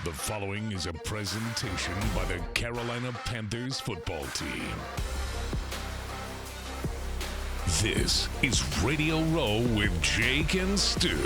The following is a presentation by the Carolina Panthers football team. This is Radio Row with Jake and Stu.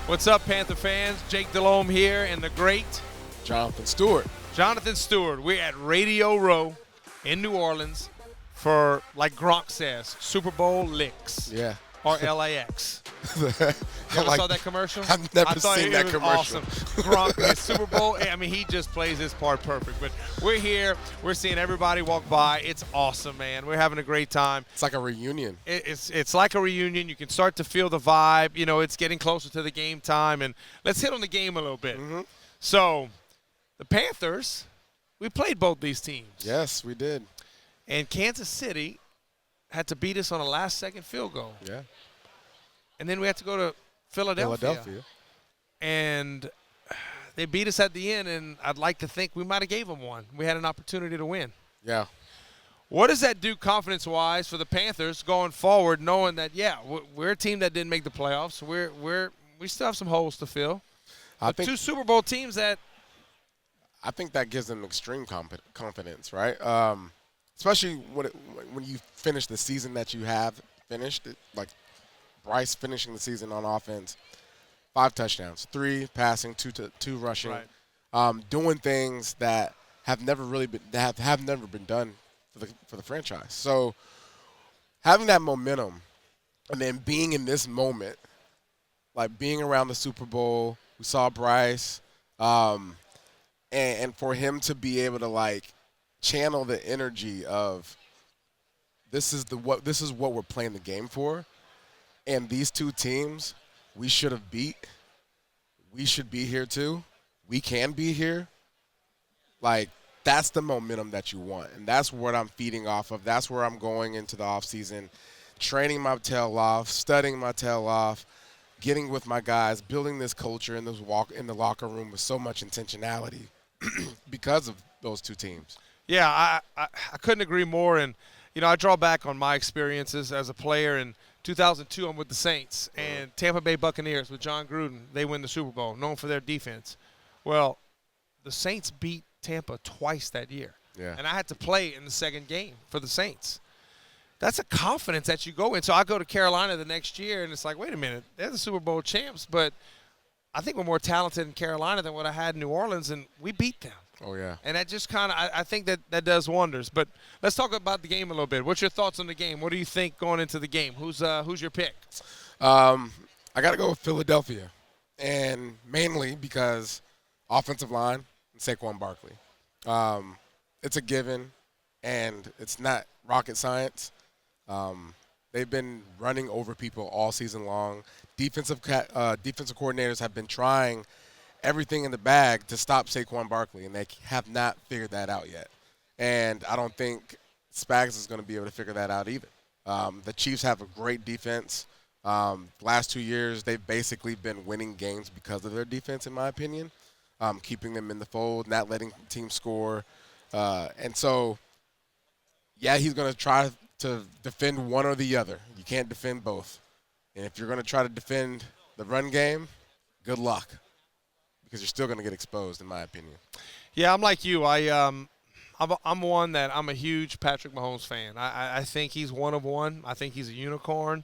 What's up, Panther fans? Jake Delhomme here and the great Jonathan Stewart. Jonathan Stewart. We're at Radio Row in New Orleans for, like Gronk says, Super Bowl LIX. Yeah. Or LAX. Ever Saw that commercial? I've never seen that commercial. Awesome. Gronk, his Super Bowl. I mean, he just plays his part perfect. But we're here. We're seeing everybody walk by. It's awesome, man. We're having a great time. It's like a reunion. It's like a reunion. You can start to feel the vibe. You know, it's getting closer to the game time. And let's hit on the game a little bit. Mm-hmm. So, the Panthers, we played both these teams. Yes, we did. And Kansas City had to beat us on a last-second field goal. Yeah. And then we had to go to Philadelphia. And they beat us at the end, and I'd like to think we might have gave them one. We had an opportunity to win. Yeah. What does that do confidence-wise for the Panthers going forward, knowing that, yeah, we're a team that didn't make the playoffs. We still have some holes to fill. I think two Super Bowl teams that – I think that gives them extreme confidence, right? Especially when you finish the season that you have finished, like Bryce finishing the season on offense, 5 touchdowns, 3 passing, 2 rushing, right. Doing things that have never been done for the franchise. So having that momentum and then being in this moment, like being around the Super Bowl, we saw Bryce, and for him to be able to like channel the energy of this is what we're playing the game for, and these two teams we should have beat. We should be here too. We can be here. Like that's the momentum that you want, and that's what I'm feeding off of. That's where I'm going into the offseason, training my tail off, studying my tail off, getting with my guys, building this culture in the locker room with so much intentionality because of those two teams. Yeah, I couldn't agree more. And, you know, I draw back on my experiences as a player. In 2002, I'm with the Saints. And Tampa Bay Buccaneers with John Gruden, they win the Super Bowl, known for their defense. Well, the Saints beat Tampa twice that year. Yeah. And I had to play in the second game for the Saints. That's a confidence that you go in. So I go to Carolina the next year, and it's like, wait a minute, they're the Super Bowl champs, but I think we're more talented in Carolina than what I had in New Orleans, and we beat them. Oh, yeah. And that just kind of – I think that does wonders. But let's talk about the game a little bit. What's your thoughts on the game? What do you think going into the game? Who's your pick? I got to go with Philadelphia, and mainly because offensive line and Saquon Barkley. It's a given, and it's not rocket science. They've been running over people all season long. Defensive coordinators have been trying everything in the bag to stop Saquon Barkley, and they have not figured that out yet. And I don't think Spags is going to be able to figure that out either. The Chiefs have a great defense. Last 2 years, they've basically been winning games because of their defense, in my opinion, keeping them in the fold, not letting teams score. And so, yeah, he's going to try to defend one or the other. You can't defend both. And if you're going to try to defend the run game, good luck, because you're still going to get exposed, in my opinion. Yeah, I'm like you. I'm one that I'm a huge Patrick Mahomes fan. I think he's one of one. I think he's a unicorn.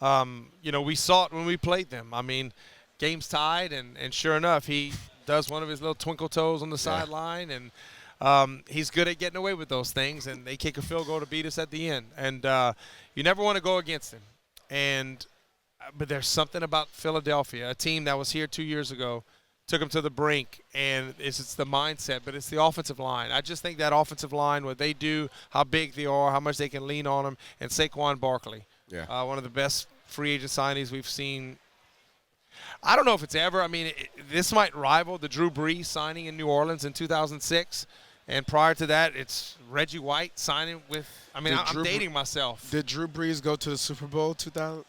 You know, we saw it when we played them. I mean, game's tied, and sure enough, he does one of his little twinkle toes on the sideline, and he's good at getting away with those things, and they kick a field goal to beat us at the end. And you never want to go against him. But there's something about Philadelphia, a team that was here 2 years ago, took them to the brink, and it's the mindset, but it's the offensive line. I just think that offensive line, what they do, how big they are, how much they can lean on them, and Saquon Barkley, one of the best free agent signings we've seen. I don't know if it's ever. I mean, this might rival the Drew Brees signing in New Orleans in 2006. And prior to that, it's Reggie White signing with – I mean, I'm dating myself. Did Drew Brees go to the Super Bowl 2000?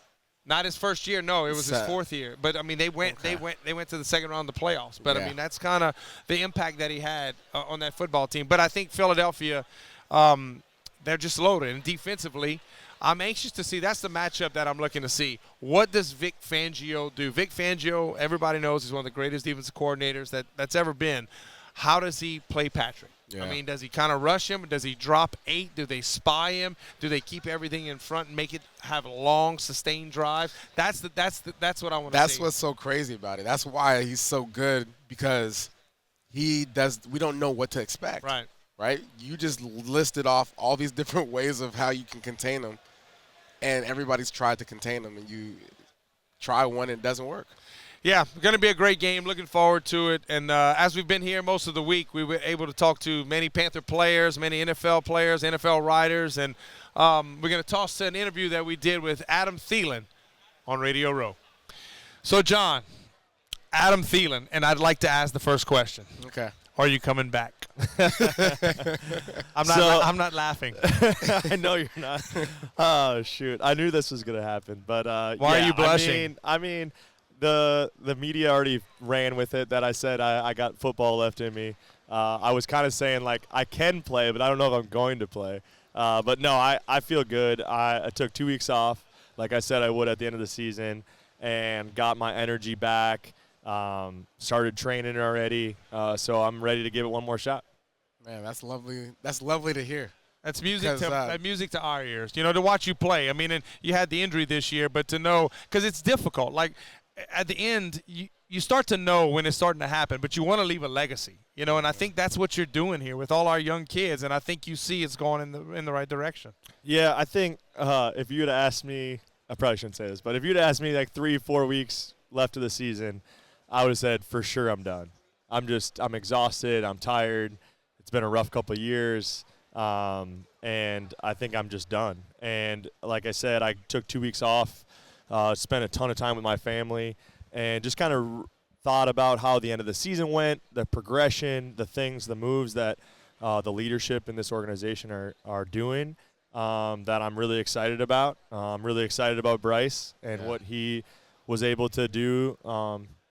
Not his first year, no. It was his 4th year. But I mean, they went to the second round of the playoffs. But I mean, that's kind of the impact that he had on that football team. But I think Philadelphia, they're just loaded. And defensively, I'm anxious to see. That's the matchup that I'm looking to see. What does Vic Fangio do? Vic Fangio, everybody knows, he's one of the greatest defensive coordinators that's ever been. How does he play Patrick? Yeah. I mean, does he kind of rush him? Does he drop 8? Do they spy him? Do they keep everything in front and make it have a long, sustained drive? That's what I want to see. That's what's so crazy about it. That's why he's so good, because we don't know what to expect. Right? You just listed off all these different ways of how you can contain them, and everybody's tried to contain them, and you try one and it doesn't work. Yeah, going to be a great game. Looking forward to it. And as we've been here most of the week, we were able to talk to many Panther players, many NFL players, NFL writers, and we're going to toss to an interview that we did with Adam Thielen on Radio Row. So, John, Adam Thielen, and I'd like to ask the first question. Okay. Are you coming back? I'm not laughing. I know you're not. Oh, shoot. I knew this was going to happen. But Why are you blushing? I mean the media already ran with it that I said I got football left in me. I was kind of saying, like, I can play, but I don't know if I'm going to play. But, no, I feel good. I took 2 weeks off, like I said I would at the end of the season, and got my energy back. Started training already, so I'm ready to give it one more shot. Man, that's lovely. That's lovely to hear. That's music to our ears. You know, to watch you play. I mean, and you had the injury this year, but to know, because it's difficult. Like, at the end, you start to know when it's starting to happen, but you want to leave a legacy. You know, and I think that's what you're doing here with all our young kids, and I think you see it's going in the right direction. Yeah, I think if you would have asked me, I probably shouldn't say this, but if you'd have asked me like 3-4 weeks left of the season, I would have said, for sure, I'm done. I'm exhausted. I'm tired. It's been a rough couple of years, and I think I'm just done. And like I said, I took 2 weeks off, spent a ton of time with my family, and just kind of thought about how the end of the season went, the progression, the things, the moves that the leadership in this organization are doing that I'm really excited about. I'm really excited about Bryce and what he was able to do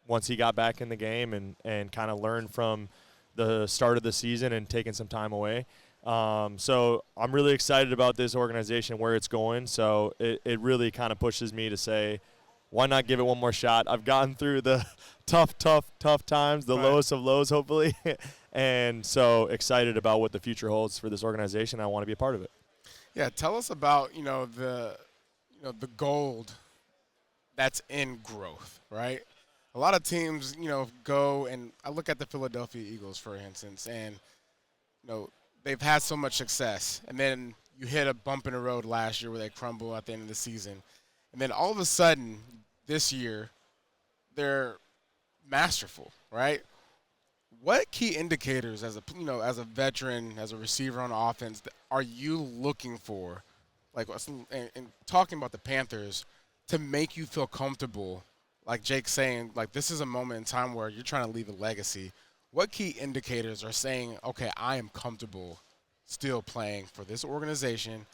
once he got back in the game and kind of learned from the start of the season and taking some time away. So I'm really excited about this organization, where it's going. So it really kind of pushes me to say, why not give it one more shot? I've gotten through the tough times, the lowest of lows, hopefully. And so excited about what the future holds for this organization. I want to be a part of it. Yeah, tell us about, the gold that's in growth, right? A lot of teams, go, and I look at the Philadelphia Eagles, for instance, and, they've had so much success. And then you hit a bump in the road last year where they crumble at the end of the season. And then all of a sudden, this year, they're masterful, right? What key indicators as a veteran, as a receiver on offense, are you looking for, like, and talking about the Panthers, to make you feel comfortable, like Jake's saying, like, this is a moment in time where you're trying to leave a legacy? What key indicators are saying, okay, I am comfortable still playing for this organization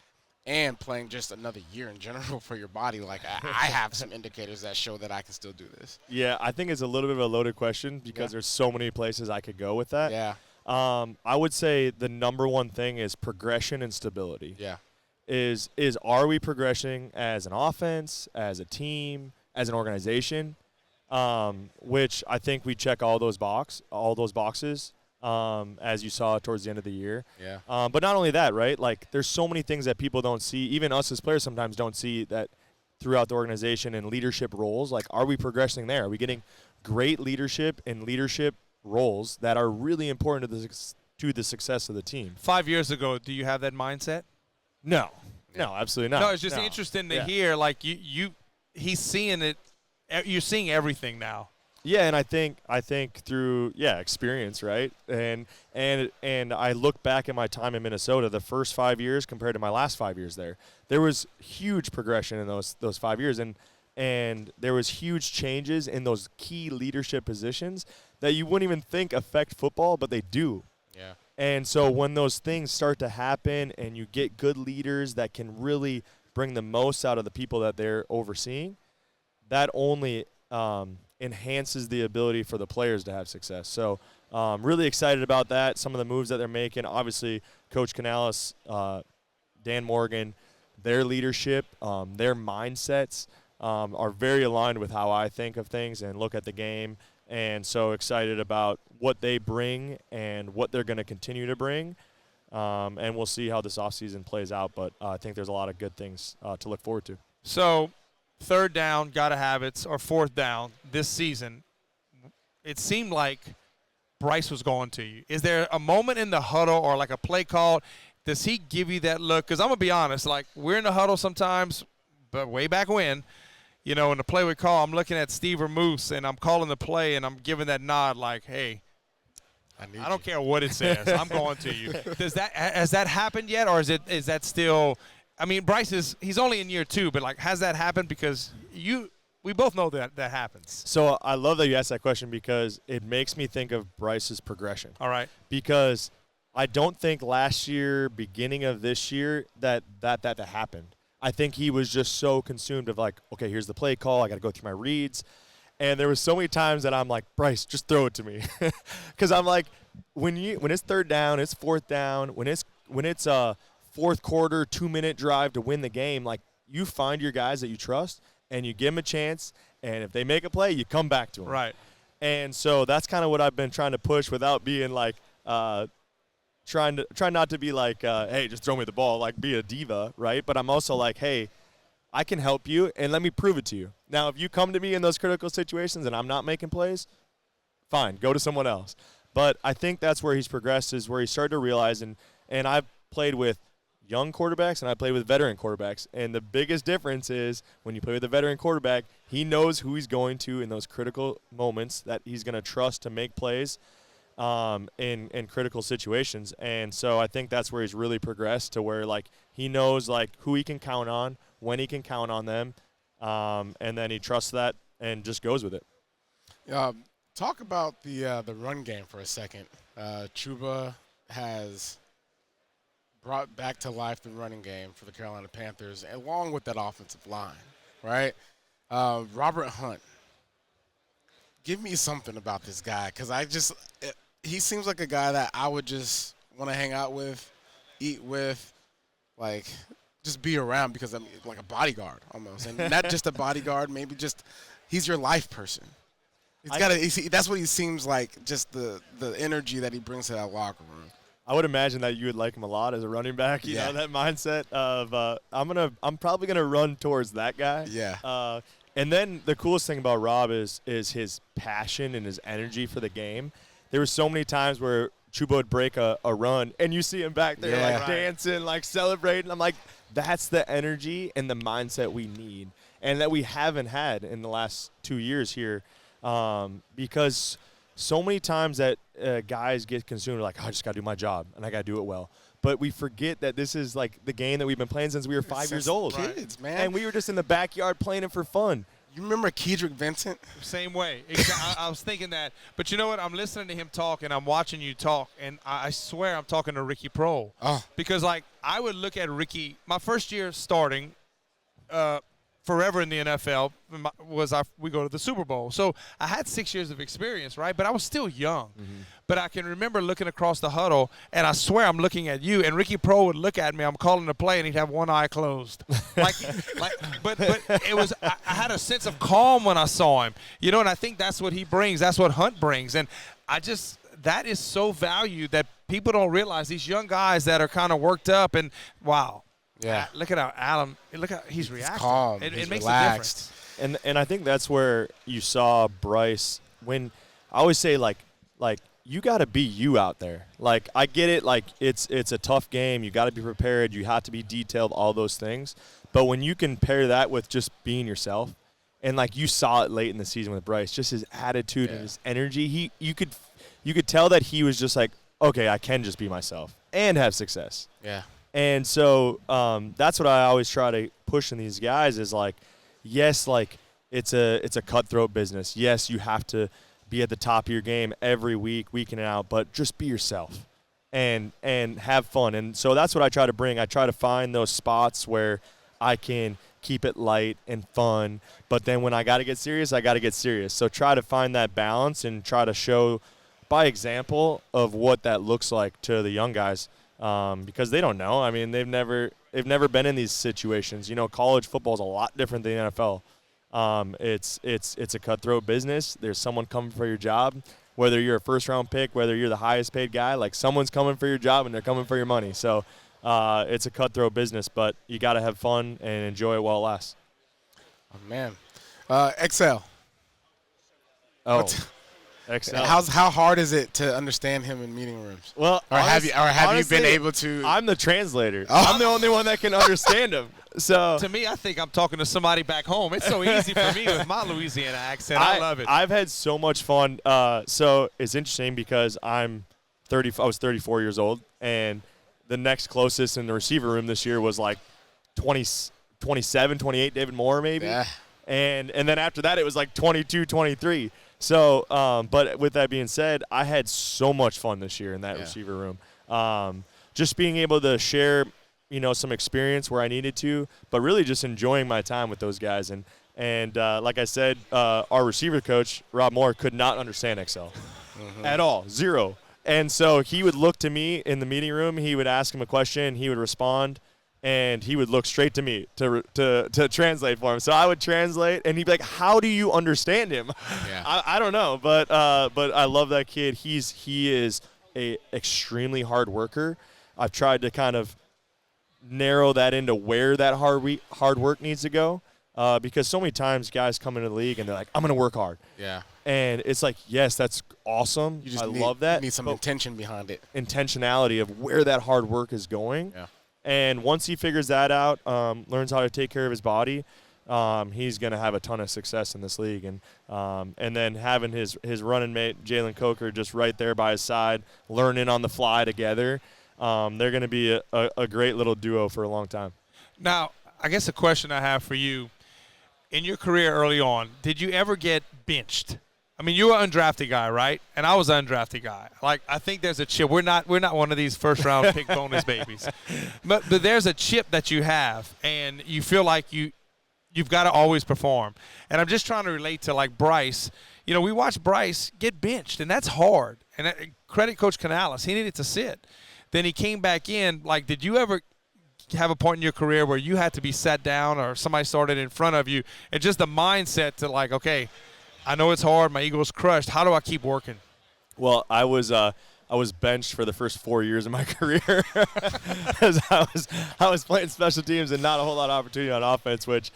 and playing just another year in general for your body? Like, I have some indicators that show that I can still do this. Yeah, I think it's a little bit of a loaded question because there's so many places I could go with that. Yeah. I would say the number one thing is progression and stability. Yeah. Is are we progressing as an offense, as a team, as an organization? Which I think we check all those boxes, as you saw towards the end of the year. Yeah. But not only that, right? Like, there's so many things that people don't see, even us as players sometimes don't see, that throughout the organization and leadership roles. Like, are we progressing there? Are we getting great leadership and leadership roles that are really important to the success of the team? 5 years ago, do you have that mindset? No, absolutely not. No, it's just interesting to hear. Like, he's seeing it. You're seeing everything now. Yeah, and I think through experience, right? And I look back at my time in Minnesota, the first 5 years compared to my last 5 years there was huge progression in those 5 years, and there was huge changes in those key leadership positions that you wouldn't even think affect football, but they do. Yeah. And so when those things start to happen and you get good leaders that can really bring the most out of the people that they're overseeing, that only enhances the ability for the players to have success. So really excited about that, some of the moves that they're making. Obviously, Coach Canales, Dan Morgan, their leadership, their mindsets are very aligned with how I think of things and look at the game. And so excited about what they bring and what they're going to continue to bring. And we'll see how this offseason plays out. But I think there's a lot of good things to look forward to. So third down, got to have it, or fourth down this season, it seemed like Bryce was going to you. Is there a moment in the huddle or like a play call? Does he give you that look? Because I'm going to be honest, like we're in the huddle sometimes, but way back when, you know, in the play we call, I'm looking at Steve or Moose, and I'm calling the play, and I'm giving that nod like, hey, I don't care what it says. I'm going to you. Has that happened yet, or is that still – I mean, Bryce he's only in year 2, but, like, has that happened? Because we both know that happens. So I love that you asked that question because it makes me think of Bryce's progression. All right. Because I don't think last year, beginning of this year, that happened. I think he was just so consumed of like, okay, here's the play call. I got to go through my reads. And there was so many times that I'm like, Bryce, just throw it to me. Because I'm like, when it's third down, it's fourth down, when it's a fourth quarter, 2-minute drive to win the game, like you find your guys that you trust and you give them a chance. And if they make a play, you come back to them. Right. And so that's kind of what I've been trying to push without being like, try not to be like, hey, just throw me the ball, like be a diva, right? But I'm also like, hey, I can help you, and let me prove it to you. Now, if you come to me in those critical situations and I'm not making plays, fine, go to someone else. But I think that's where he's progressed, is where he started to realize, and I've played with young quarterbacks and I played with veteran quarterbacks, and the biggest difference is when you play with a veteran quarterback, he knows who he's going to in those critical moments that he's going to trust to make plays in critical situations. And so I think that's where he's really progressed to where, like, he knows, like, who he can count on, when he can count on them, and then he trusts that and just goes with it. Talk about the run game for a second. Chuba has brought back to life the running game for the Carolina Panthers, along with that offensive line, right? Robert Hunt. Give me something about this guy, because he seems like a guy that I would just want to hang out with, eat with, like just be around, because I'm like a bodyguard almost. And not just a bodyguard, maybe just he's your life person. That's what he seems like, just the energy that he brings to that locker room. I would imagine that you would like him a lot as a running back. You know, that mindset of I'm probably gonna run towards that guy. Yeah. And then the coolest thing about Rob is his passion and his energy for the game. There were so many times where Chuba would break a run, and you see him back there dancing, like celebrating. I'm like, that's the energy and the mindset we need, and that we haven't had in the last 2 years here, because so many times that guys get consumed like, I just got to do my job, and I got to do it well. But we forget that this is like the game that we've been playing since we were 5 years old. Kids, man. And we were just in the backyard playing it for fun. You remember Kedrick Vincent? Same way. I was thinking that. But you know what? I'm listening to him talk, and I'm watching you talk, and I swear I'm talking to Ricky Prohl. Oh. Because, like, I would look at Ricky. My first year starting forever in the NFL we go to the Super Bowl. So I had 6 years of experience, right? But I was still young. Mm-hmm. But I can remember looking across the huddle, and I swear I'm looking at you, and Ricky Prohl would look at me. I'm calling the play, and he'd have one eye closed. But it was I had a sense of calm when I saw him. You know, and I think that's what he brings. That's what Hunt brings. And that is so valued that people don't realize, these young guys that are kind of worked up, and wow. Yeah. Look at how Adam. Look at he's reacting. Calm. It makes relaxed. a difference. And I think that's where you saw Bryce. When I always say like you got to be you out there. Like, I get it. Like, it's a tough game. You got to be prepared. You have to be detailed. All those things. But when you can pair that with just being yourself, and like you saw it late in the season with Bryce, just his attitude and his energy. You could tell that he was just like, okay, I can just be myself and have success. Yeah. And so that's what I always try to push in these guys is like, yes, like it's a cutthroat business. Yes, you have to be at the top of your game every week in and out, but just be yourself and have fun. And so that's what I try to bring. I try to find those spots where I can keep it light and fun, but then when I got to get serious, I got to get serious. So try to find that balance and try to show by example of what that looks like to the young guys. because they don't know. I mean, they've never been in these situations. You know, college football is a lot different than the NFL. It's a cutthroat business. There's someone coming for your job, whether you're a first-round pick, whether you're the highest-paid guy. Like, someone's coming for your job, and they're coming for your money. So it's a cutthroat business, but you got to have fun and enjoy it while it lasts. Oh, man. Excel. Oh, Excel. How hard is it to understand him in meeting rooms? Well, have you honestly, been able to? I'm the translator. Oh. I'm the only one that can understand him. So To me, I think I'm talking to somebody back home. It's so easy for me with my Louisiana accent. I love it. I've had so much fun. So it's interesting because I was 34 years old, and the next closest in the receiver room this year was like 27, 28, David Moore maybe. Yeah. And then after that, it was like 22, 23. So, but with that being said, I had so much fun this year in that receiver room. Just being able to share, you know, some experience where I needed to, but really just enjoying my time with those guys. And like I said, our receiver coach, Rob Moore, could not understand Excel at all, zero. And so he would look to me in the meeting room. He would ask him a question. He would respond. And he would look straight to me to translate for him. So I would translate, and he'd be like, "How do you understand him?" Yeah. I don't know, but I love that kid. He is a extremely hard worker. I've tried to kind of narrow that into where that hard work needs to go, because so many times guys come into the league and they're like, "I'm going to work hard." Yeah. And it's like, yes, that's awesome. I love that. You need some intention behind it. Intentionality of where that hard work is going. Yeah. And once he figures that out, learns how to take care of his body, he's going to have a ton of success in this league. And then having his running mate, Jalen Coker, just right there by his side, learning on the fly together, they're going to be a great little duo for a long time. Now, I guess a question I have for you, in your career early on, did you ever get benched? I mean, you were an undrafted guy, right? And I was an undrafted guy. Like, I think there's a chip. We're not one of these first-round pick bonus babies. But there's a chip that you have, and you feel like you've got to always perform. And I'm just trying to relate to, like, Bryce. You know, we watched Bryce get benched, and that's hard. And credit Coach Canales. He needed to sit. Then he came back in. Like, did you ever have a point in your career where you had to be sat down or somebody started in front of you, and just the mindset to, like, okay, I know it's hard. My ego's crushed. How do I keep working? Well, I was benched for the first 4 years of my career because I was playing special teams and not a whole lot of opportunity on offense. Which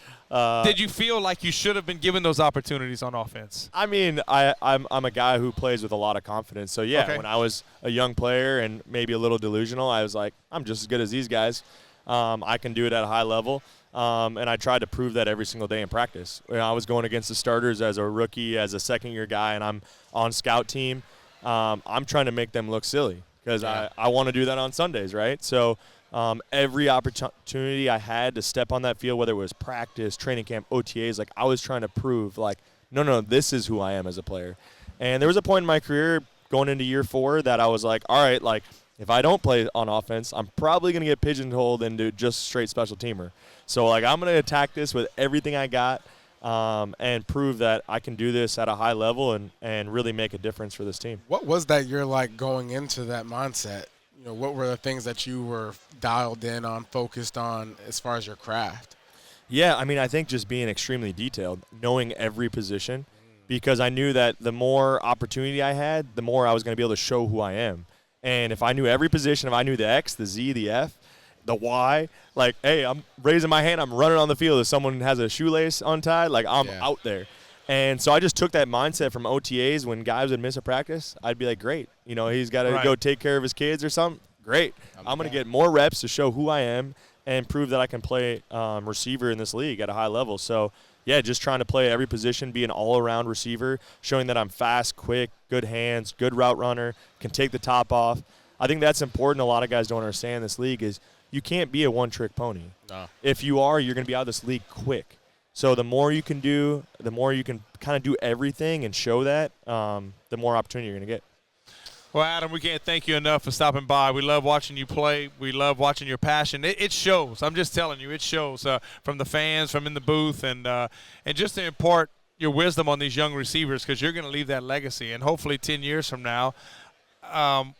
did you feel like you should have been given those opportunities on offense? I mean, I'm a guy who plays with a lot of confidence. So yeah, when I was a young player and maybe a little delusional, I was like, I'm just as good as these guys. I can do it at a high level. And I tried to prove that every single day in practice. When I was going against the starters as a rookie, as a second-year guy, and I'm on scout team, I'm trying to make them look silly because I want to do that on Sundays, right? So every opportunity I had to step on that field, whether it was practice, training camp, OTAs, like I was trying to prove, like, no, this is who I am as a player. And there was a point in my career going into year 4 that I was like, all right, like, if I don't play on offense, I'm probably going to get pigeonholed into just straight special teamer. So, like, I'm going to attack this with everything I got and prove that I can do this at a high level and really make a difference for this team. What was that you're like going into that mindset? You know, what were the things that you were dialed in on, focused on as far as your craft? Yeah, I mean, I think just being extremely detailed, knowing every position, because I knew that the more opportunity I had, the more I was going to be able to show who I am. And if I knew every position, if I knew the X, the Z, the F, the Y, like, hey, I'm raising my hand, I'm running on the field. If someone has a shoelace untied, like, I'm out there. And so I just took that mindset from OTAs when guys would miss a practice. I'd be like, great. You know, he's got to go take care of his kids or something. Great. I'm going to get more reps to show who I am and prove that I can play receiver in this league at a high level. So, yeah, just trying to play every position, be an all-around receiver, showing that I'm fast, quick, good hands, good route runner, can take the top off. I think that's important. A lot of guys don't understand in this league is you can't be a one-trick pony. No. If you are, you're going to be out of this league quick. So the more you can do, the more you can kind of do everything and show that, the more opportunity you're going to get. Well, Adam, we can't thank you enough for stopping by. We love watching you play. We love watching your passion. It shows. I'm just telling you, it shows from the fans, from in the booth, and just to impart your wisdom on these young receivers because you're going to leave that legacy. And hopefully 10 years from now,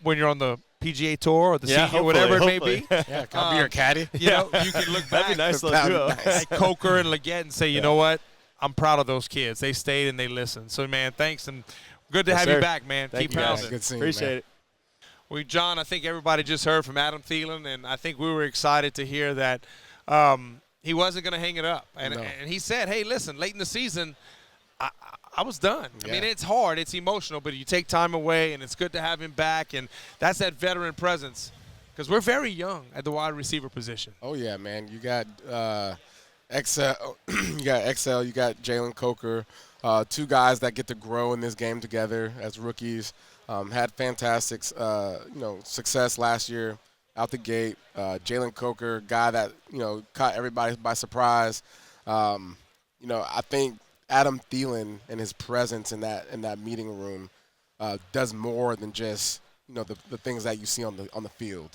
when you're on the PGA Tour or the Yeah, senior, whatever it may hopefully. be. Yeah, can I be your caddy? You know, you can look back That'd be nice. That'd be Duo. nice. at Coker and Leggett and say, you know what? I'm proud of those kids. They stayed and they listened. So, man, thanks, and good to Yes, have sir. you back, man. Thank Keep you, guys. pounding. Good seeing you, Appreciate man. it. Well, John, I think everybody just heard from Adam Thielen, and I think we were excited to hear that he wasn't going to hang it up. And, No. and he said, hey, listen, late in the season, I was done. I Yeah. mean, it's hard. It's emotional, but you take time away, and it's good to have him back, and that's that veteran presence because we're very young at the wide receiver position. Oh, yeah, man. You got XL, you got Jalen Coker, two guys that get to grow in this game together as rookies. Had fantastic, success last year out the gate. Jalen Coker, guy that, caught everybody by surprise. I think Adam Thielen and his presence in that meeting room does more than just, the things that you see on the field.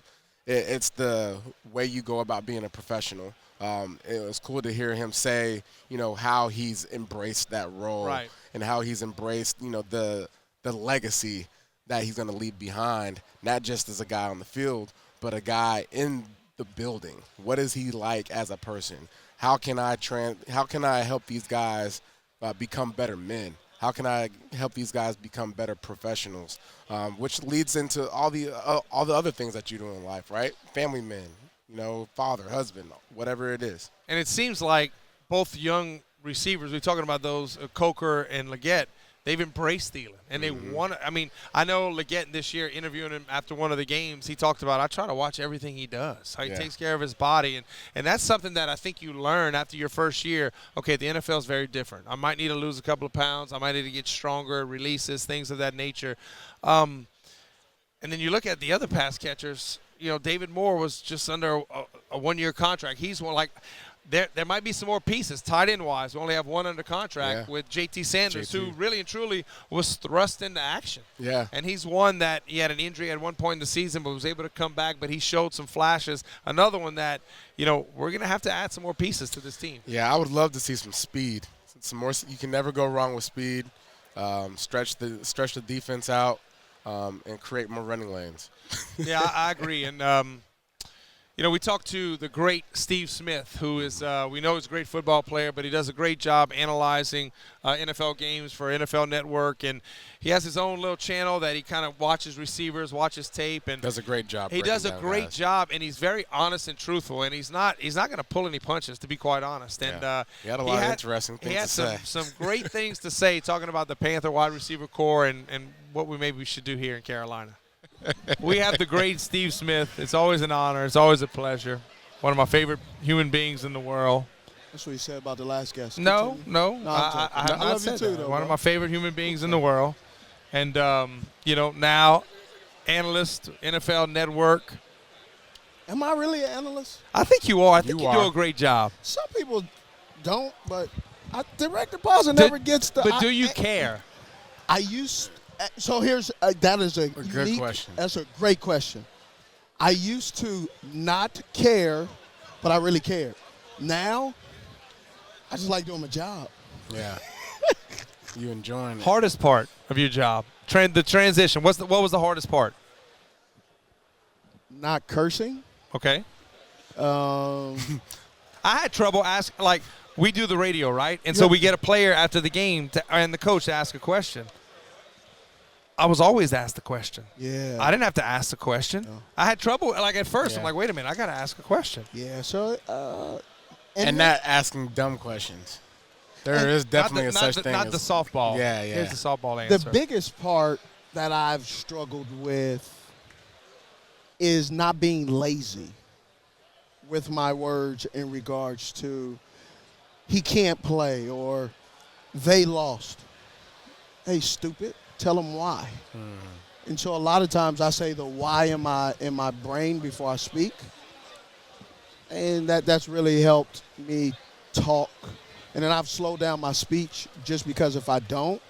It's the way you go about being a professional. It was cool to hear him say, how he's embraced that role, Right. and how he's embraced, the legacy that he's going to leave behind, not just as a guy on the field, but a guy in the building. What is he like as a person? How can I help these guys become better men? How can I help these guys become better professionals? Which leads into all the other things that you do in life, right? Family men, father, husband, whatever it is. And it seems like both young receivers, we're talking about those, Coker and Leggett, they've embraced Thielen. And they want to – I mean, I know Leggett this year, interviewing him after one of the games, he talked about, I try to watch everything he does, how he takes care of his body. And that's something that I think you learn after your first year. Okay, the NFL is very different. I might need to lose a couple of pounds. I might need to get stronger, releases, things of that nature. And then you look at the other pass catchers. David Moore was just under a one-year contract. He's one like – There might be some more pieces, tight end wise. We only have one under contract with J.T. Sanders, who really and truly was thrust into action. Yeah. And he's one that he had an injury at one point in the season, but was able to come back. But he showed some flashes. Another one that we're gonna have to add some more pieces to this team. Yeah, I would love to see some speed. Some more. You can never go wrong with speed. Stretch the defense out and create more running lanes. Yeah, I agree. And we talked to the great Steve Smith, who is, we know is a great football player, but he does a great job analyzing NFL games for NFL Network. And he has his own little channel that he kind of watches receivers, watches tape. And does a great job. He does a great job, and he's very honest and truthful. And he's not going to pull any punches, to be quite honest. And he had a lot of interesting things to say. He had some great things to say, talking about the Panther wide receiver core and what we should do here in Carolina. We have the great Steve Smith. It's always an honor. It's always a pleasure. One of my favorite human beings in the world. That's what you said about the last guest. No. I I have not love said you too, that. though, One of bro. my favorite human beings in the world. And, now analyst, NFL Network. Am I really an analyst? I think you are. I think you do are. a great job. Some people don't, but direct deposit never gets the. But do you care? I used. So here's that is a good unique, question. That's a great question. I used to not care, but I really cared. Now, I just like doing my job. Yeah. You enjoying it? Hardest part of your job? The transition. What was the hardest part? Not cursing. Okay. Um, I had trouble asking. Like, we do the radio, right? And so we get a player after the game and the coach to ask a question. I was always asked the question. yeah. I didn't have to ask the question. No. I had trouble. Like, at first, Yeah. I'm like, wait a minute, I got to ask a question. Yeah. So. And not asking dumb questions. There is definitely such thing. Not the softball. Yeah. Here's the softball answer. The biggest part that I've struggled with is not being lazy with my words in regards to he can't play or they lost. Hey, stupid, tell them why. And so a lot of times I say the why in my brain before I speak. And that's really helped me talk. And then I've slowed down my speech just because if I don't,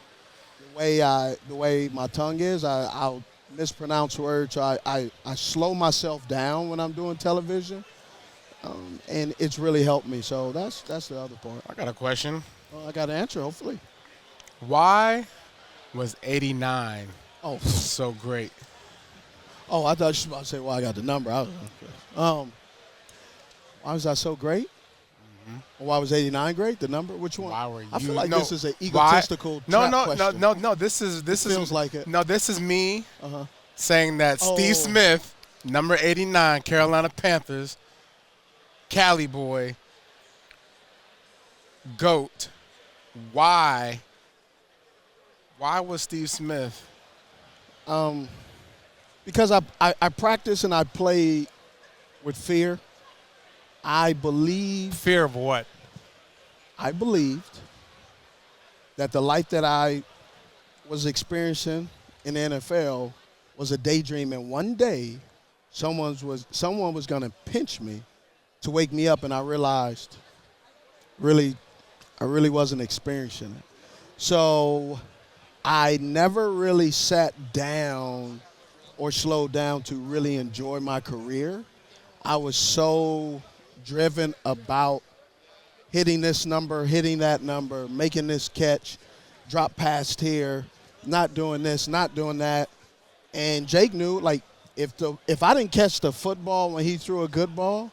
the way my tongue is, I'll mispronounce words. I slow myself down when I'm doing television, and it's really helped me. So that's the other part. I got a question. Well, I got an answer, hopefully. Why was 89 Oh, so great? Oh, I thought you were about to say, well, I got the number. Why was I so great? Why was 89 great? The number? Which one? Why were you? I feel like this is an egotistical trap question. No. This is feels like it. No, this is me saying that Steve Smith, number 89, Carolina Panthers, Cali boy, GOAT. Why was Steve Smith? Because I practice and I play with fear. I believe. Fear of what? I believed that the life that I was experiencing in the NFL was a daydream, and one day someone was going to pinch me to wake me up, and I realized I really wasn't experiencing it. So I never really sat down or slowed down to really enjoy my career. I was so driven about hitting this number, hitting that number, making this catch, drop past here, not doing this, not doing that. And Jake knew, like, if I didn't catch the football when he threw a good ball,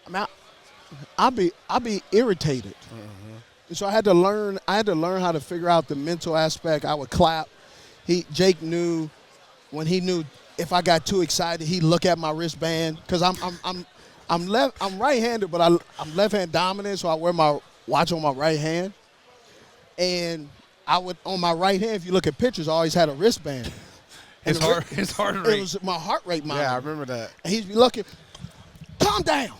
I mean, I'd be irritated. And so I had to learn how to figure out the mental aspect. I would clap. Jake knew when he knew if I got too excited, he'd look at my wristband because I'm right-handed, but I'm left-hand dominant, so I wear my watch on my right hand. And I would on my right hand, if you look at pictures, I always had a wristband. His heart rate. It was my heart rate monitor. Yeah, I remember that. And he'd be looking, calm down.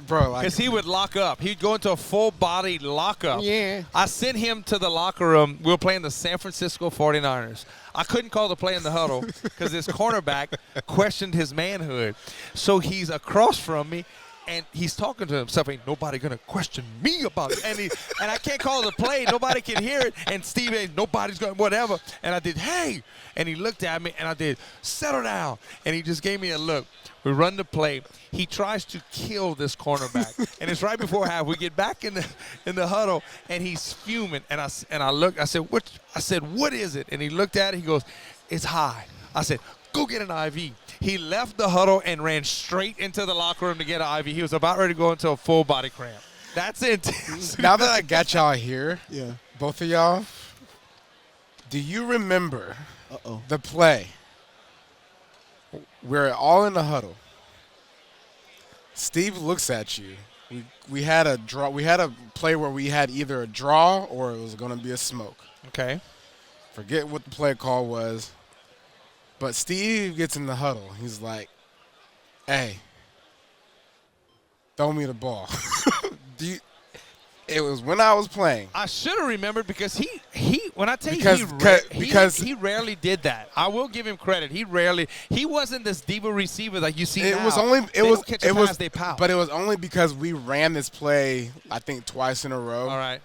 Bro, because he would lock up. He'd go into a full-body lockup. Yeah. I sent him to the locker room. We were playing the San Francisco 49ers. I couldn't call the play in the huddle because this cornerback questioned his manhood. So he's across from me, and he's talking to himself. Ain't nobody going to question me about it. And I can't call the play. Nobody can hear it. And Steve ain't nobody's going to whatever. And I did, hey. And he looked at me, and I did, settle down. And he just gave me a look. We run the play. He tries to kill this cornerback, and it's right before half. We get back in the huddle, and he's fuming. And I look. I said, what is it? And he looked at it. He goes, it's high. I said, go get an IV. He left the huddle and ran straight into the locker room to get an IV. He was about ready to go into a full body cramp. That's it. Now that I got y'all here, Yeah. both of y'all, do you remember the play? We're all in the huddle. Steve looks at you. We had a draw. We had a play where we had either a draw or it was going to be a smoke. Okay. Forget what the play call was. But Steve gets in the huddle. He's like, hey, throw me the ball. It was when I was playing. I should have remembered because he when I tell Because he rarely did that. I will give him credit. He wasn't this diva receiver like you see it now. was only They pout. but it was only because we ran this play I think twice in a row. All right.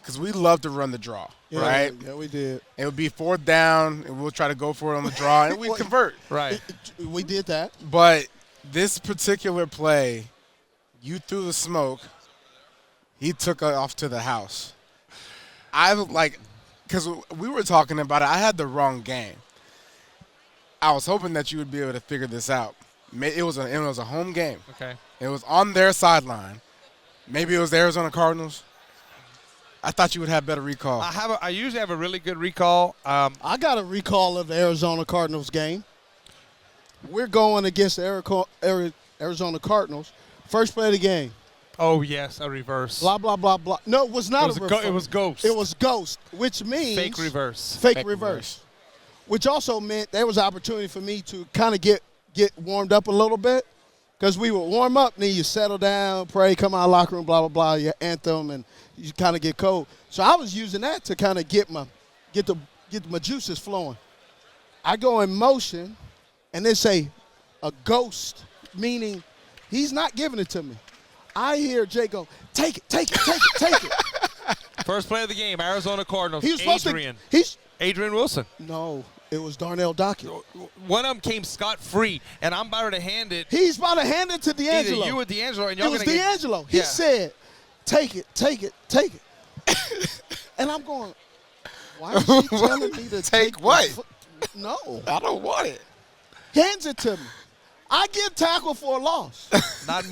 Because we love to run the draw, Yeah, right? Yeah, we did. It would be fourth down, and we'll try to go for it on the draw, and we'd convert. Right. We did that. But this particular play, you threw the smoke. He took it off to the house. Because we were talking about it, I had the wrong game. I was hoping that you would be able to figure this out. It was a home game. Okay. It was on their sideline. Maybe it was the Arizona Cardinals. I thought you would have better recall. I usually have a really good recall. I got a recall of the Arizona Cardinals game. We're going against the Arizona Cardinals. First play of the game. Oh, yes, a reverse. Blah, blah, blah, blah. No, it was not a reverse. It was ghost. It was ghost, which means fake reverse. Fake reverse. Which also meant there was an opportunity for me to kind of get warmed up a little bit because we would warm up, and then you settle down, pray, come out of the locker room, blah, blah, blah, your anthem, and you kind of get cold. So I was using that to kind of get my juices flowing. I go in motion, and they say a ghost, meaning he's not giving it to me. I hear Jay go, take it, take it, take it, take it. First play of the game, Arizona Cardinals. He was supposed Adrian. Adrian Wilson. No, it was Darnell Dockett. One of them came scot-free, and I'm about to hand it. He's about to hand it to D'Angelo. Either you or D'Angelo. And y'all it was D'Angelo. He said, take it, take it, take it. And I'm going, why is he telling me to take what? No. I don't want it. Hands it to me. I get tackled for a loss. Not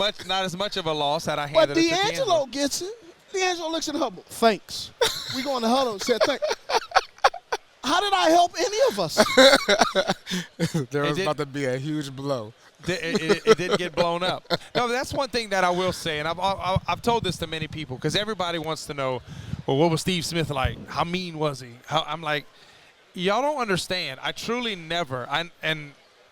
as much of a loss had I But handed it to D'Angelo gets it. D'Angelo looks in the huddle. Thanks. We go in the huddle and said thanks. How did I help any of us? There was about to be a huge blow. It didn't get blown up. No, but that's one thing that I will say, and I've told this to many people because everybody wants to know, well, what was Steve Smith like? How mean was he? I'm like, y'all don't understand. I truly never.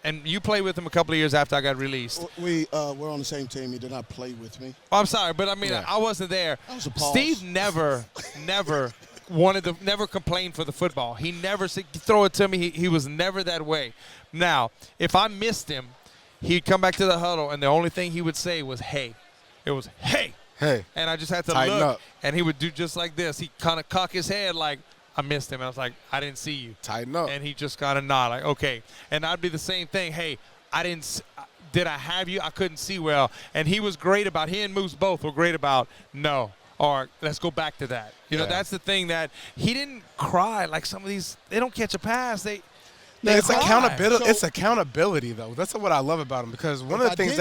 And you played with him a couple of years after I got released. We're on the same team. He did not play with me. Oh, I'm sorry, but I mean, I wasn't there. That was a pause. Steve never never complained for the football. He never said, throw it to me. He was never that way. Now, if I missed him, he'd come back to the huddle, and the only thing he would say was, hey. It was, hey. Hey. And I just had to Tighten look, up. and he would do just like this. He kind of cock his head like, I missed him. And I was like, I didn't see you. Tighten up. And he just kind of nod like, okay. And I'd be the same thing. Hey, did I have you? I couldn't see well. And he was great about, he and Moose both were great about, no. Or let's go back to that. You know, that's the thing that he didn't cry like some of these. They don't catch a pass. It's cry. accountability. So- It's accountability, though. That's what I love about him because one of the things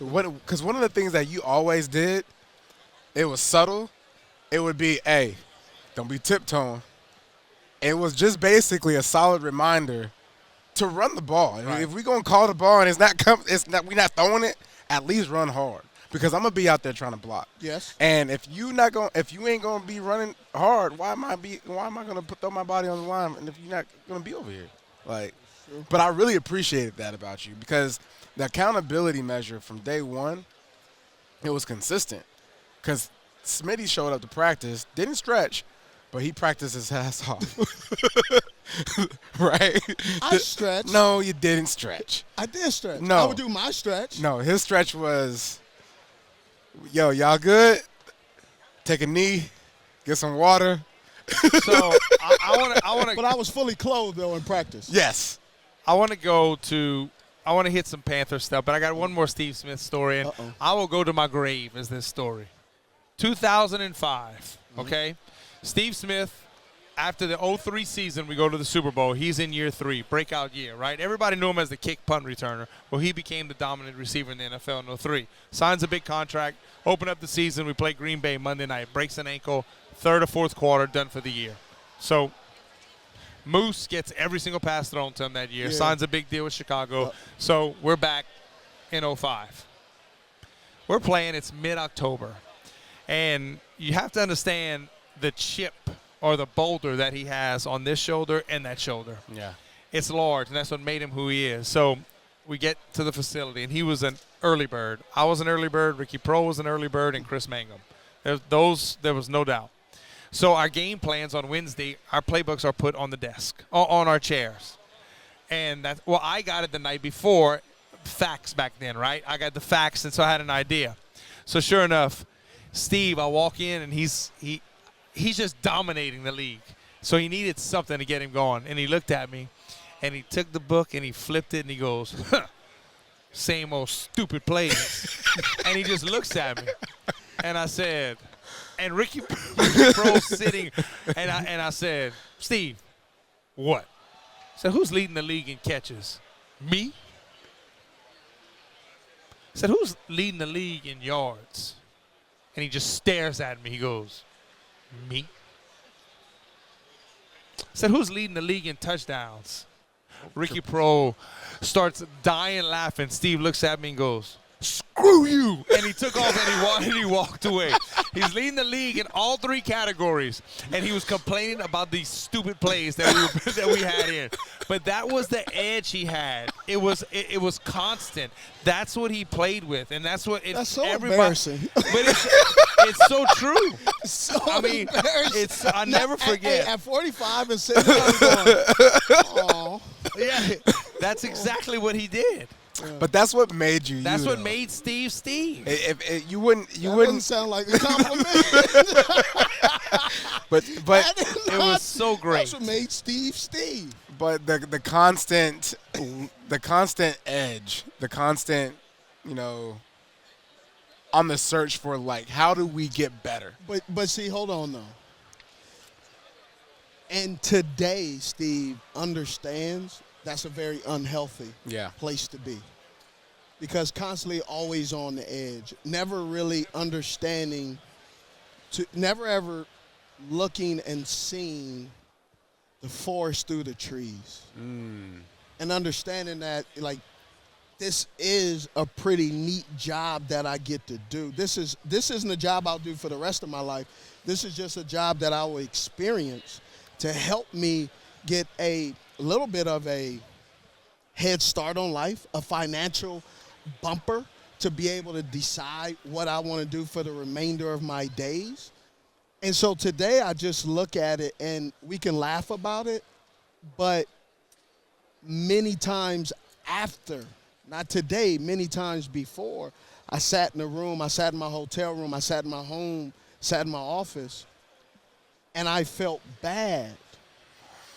one of the things that you always did, it was subtle. It would be, hey, don't be tiptoeing. It was just basically a solid reminder to run the ball. I mean, if we're gonna call the ball and we're not throwing it, at least run hard. Because I'm gonna be out there trying to block. Yes. And if you ain't gonna be running hard, why am I gonna throw my body on the line? And if you're not gonna be over here, but I really appreciated that about you because the accountability measure from day one, it was consistent. Because Smitty showed up to practice, didn't stretch, but he practiced his ass off. Right? I stretched. No, you didn't stretch. I did stretch. No. I would do my stretch. No, his stretch was, yo, y'all good? Take a knee, get some water. So I want to. But I was fully clothed, though, in practice. Yes. I want to hit some Panther stuff, but I got one more Steve Smith story, and I will go to my grave as this story. 2005, okay? Steve Smith, after the 03 season, we go to the Super Bowl. He's in year 3, breakout year, right? Everybody knew him as the kick punt returner. Well, he became the dominant receiver in the NFL in 03. Signs a big contract, open up the season. We play Green Bay Monday night, breaks an ankle, third or fourth quarter, done for the year. So Moose gets every single pass thrown to him that year, signs a big deal with Chicago. So we're back in 05. We're playing, it's mid-October. And you have to understand the chip or the boulder that he has on this shoulder and that shoulder. Yeah. It's large, and that's what made him who he is. So we get to the facility, and he was an early bird. I was an early bird. Ricky Proehl was an early bird, and Chris Mangum. There was no doubt. So our game plans on Wednesday, our playbooks are put on the desk, on our chairs. And I got it the night before, fax back then, right? I got the fax, and so I had an idea. So sure enough, Steve, I walk in, and he's just dominating the league. So he needed something to get him going. And he looked at me, and he took the book, and he flipped it, and he goes, huh, same old stupid plays. And he just looks at me. And I said, and Ricky Proehl sitting, and I said, Steve, what? I said, who's leading the league in catches? Me? I said, who's leading the league in yards? And he just stares at me. He goes, me? I said, who's leading the league in touchdowns? Ricky Proehl starts dying laughing. Steve looks at me and goes, screw you. And he took off and he walked away. He's leading the league in all 3 categories. And he was complaining about these stupid plays that we had in. But that was the edge he had. It was constant. That's what he played with. And that's what that's so embarrassing. But it's so true. So I mean, I'll never forget. At 45 and sitting down going, oh. Yeah, that's exactly what he did. But that's what made you. That's what though. made Steve Steve. If you wouldn't Doesn't sound like a compliment. but it was so great. That's what made Steve Steve. But the constant edge, the constant, on the search for how do we get better? But see, hold on though. And today, Steve understands that's a very unhealthy place to be. Because constantly always on the edge, never really understanding, never ever looking and seeing the forest through the trees. And understanding that, like, this is a pretty neat job that I get to do. This isn't a job I'll do for the rest of my life. This is just a job that I will experience to help me get a little bit of a head start on life, a financial bumper to be able to decide what I want to do for the remainder of my days. And so today I just look at it, and we can laugh about it, but many times after, not today, many times before, I sat in a room, I sat in my hotel room, I sat in my home, sat in my office, and I felt bad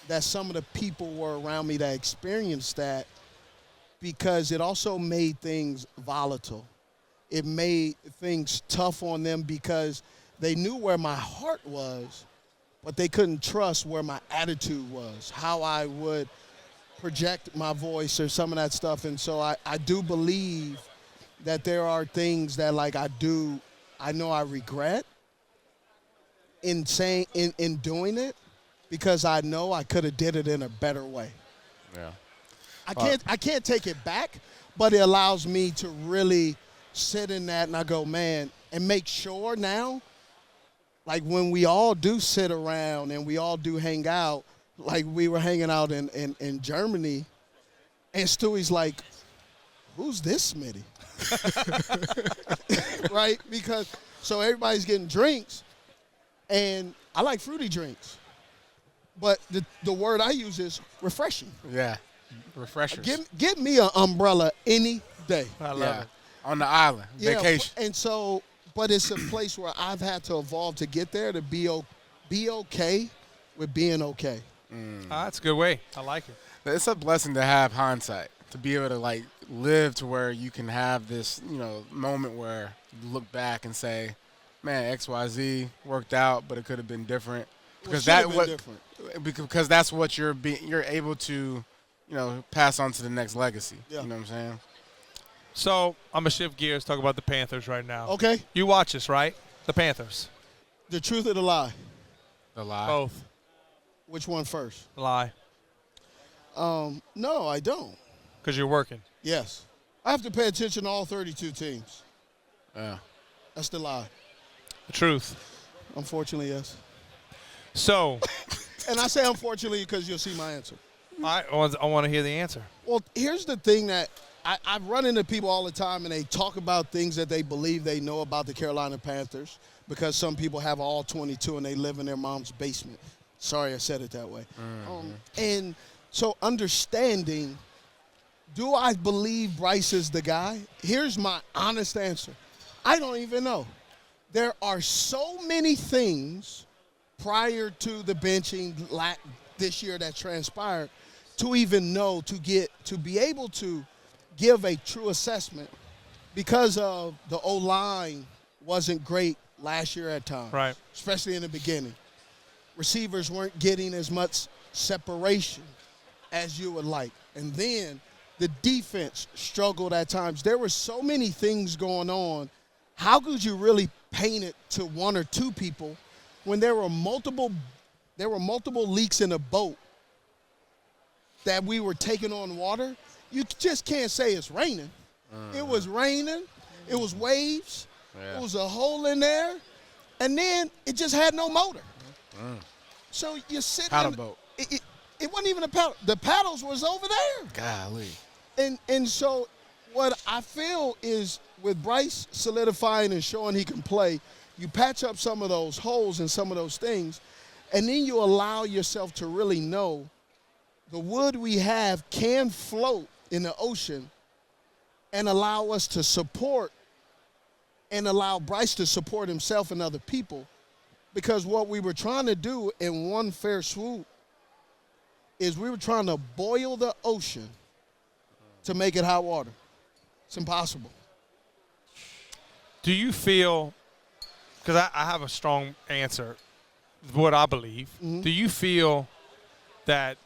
that some of the people were around me that experienced that, because it also made things volatile. It made things tough on them because they knew where my heart was, but they couldn't trust where my attitude was, how I would project my voice or some of that stuff. And so I do believe that there are things that, like, I know I regret in doing it, because I know I could have did it in a better way. Yeah. I can't take it back, but it allows me to really sit in that and I go, man, and make sure now, like when we all do sit around and we all do hang out, like we were hanging out in Germany, and Stewie's like, who's this Smitty? Right? Because so everybody's getting drinks, and I like fruity drinks. But the word I use is refreshing. Yeah. Refreshers. Give me an umbrella any day. I love it. On the island. Vacation. And so, but it's a place where I've had to evolve to get there, to be okay with being okay. That's a good way. I like it. It's a blessing to have hindsight, to be able to, like, live to where you can have this, moment where you look back and say, man, XYZ worked out, but it could have been different. Because because that's what you're able to, pass on to the next legacy. Yeah. You know what I'm saying? So I'm going to shift gears, talk about the Panthers right now. Okay. You watch this, right? The Panthers. The truth or the lie? The lie. Both. Which one first? Lie. No, I don't. Because you're working. Yes. I have to pay attention to all 32 teams. Yeah. That's the lie. The truth. Unfortunately, yes. So. And I say unfortunately because you'll see my answer. I want to hear the answer. Well, here's the thing that I run into people all the time, and they talk about things that they believe they know about the Carolina Panthers, because some people have all 22 and they live in their mom's basement. Sorry I said it that way. And so understanding, do I believe Bryce is the guy? Here's my honest answer. I don't even know. There are so many things prior to the benching this year that transpired to even know, to be able to give a true assessment, because of the O-line wasn't great last year at times, right? Especially in the beginning. Receivers weren't getting as much separation as you would like. And then the defense struggled at times. There were so many things going on. How could you really paint it to one or two people when there were multiple leaks in a boat that we were taking on water? You just can't say it's raining. It was raining. It was waves. Yeah. It was a hole in there. And then it just had no motor. So you sit paddle boat. It wasn't even a paddle. The paddles was over there. Golly. And so what I feel is, with Bryce solidifying and showing he can play, you patch up some of those holes and some of those things, and then you allow yourself to really know the wood we have can float in the ocean and allow us to support and allow Bryce to support himself and other people. Because what we were trying to do in one fair swoop is we were trying to boil the ocean to make it hot water. It's impossible. Do you feel, because I have a strong answer, what I believe. Do you feel that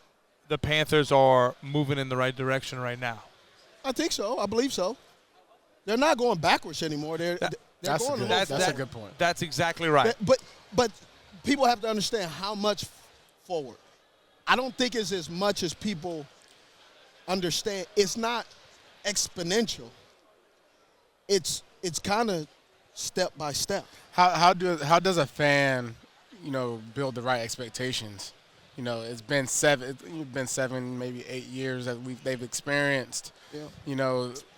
the Panthers are moving in the right direction right now? I think so. I believe so. They're not going backwards anymore. They're going that's a good point. That's exactly right. But people have to understand how much forward. I don't think it's as much as people understand. It's not exponential. It's kind of step by step. How does a fan, build the right expectations? It's been 7, maybe 8 years that they've experienced. Yeah.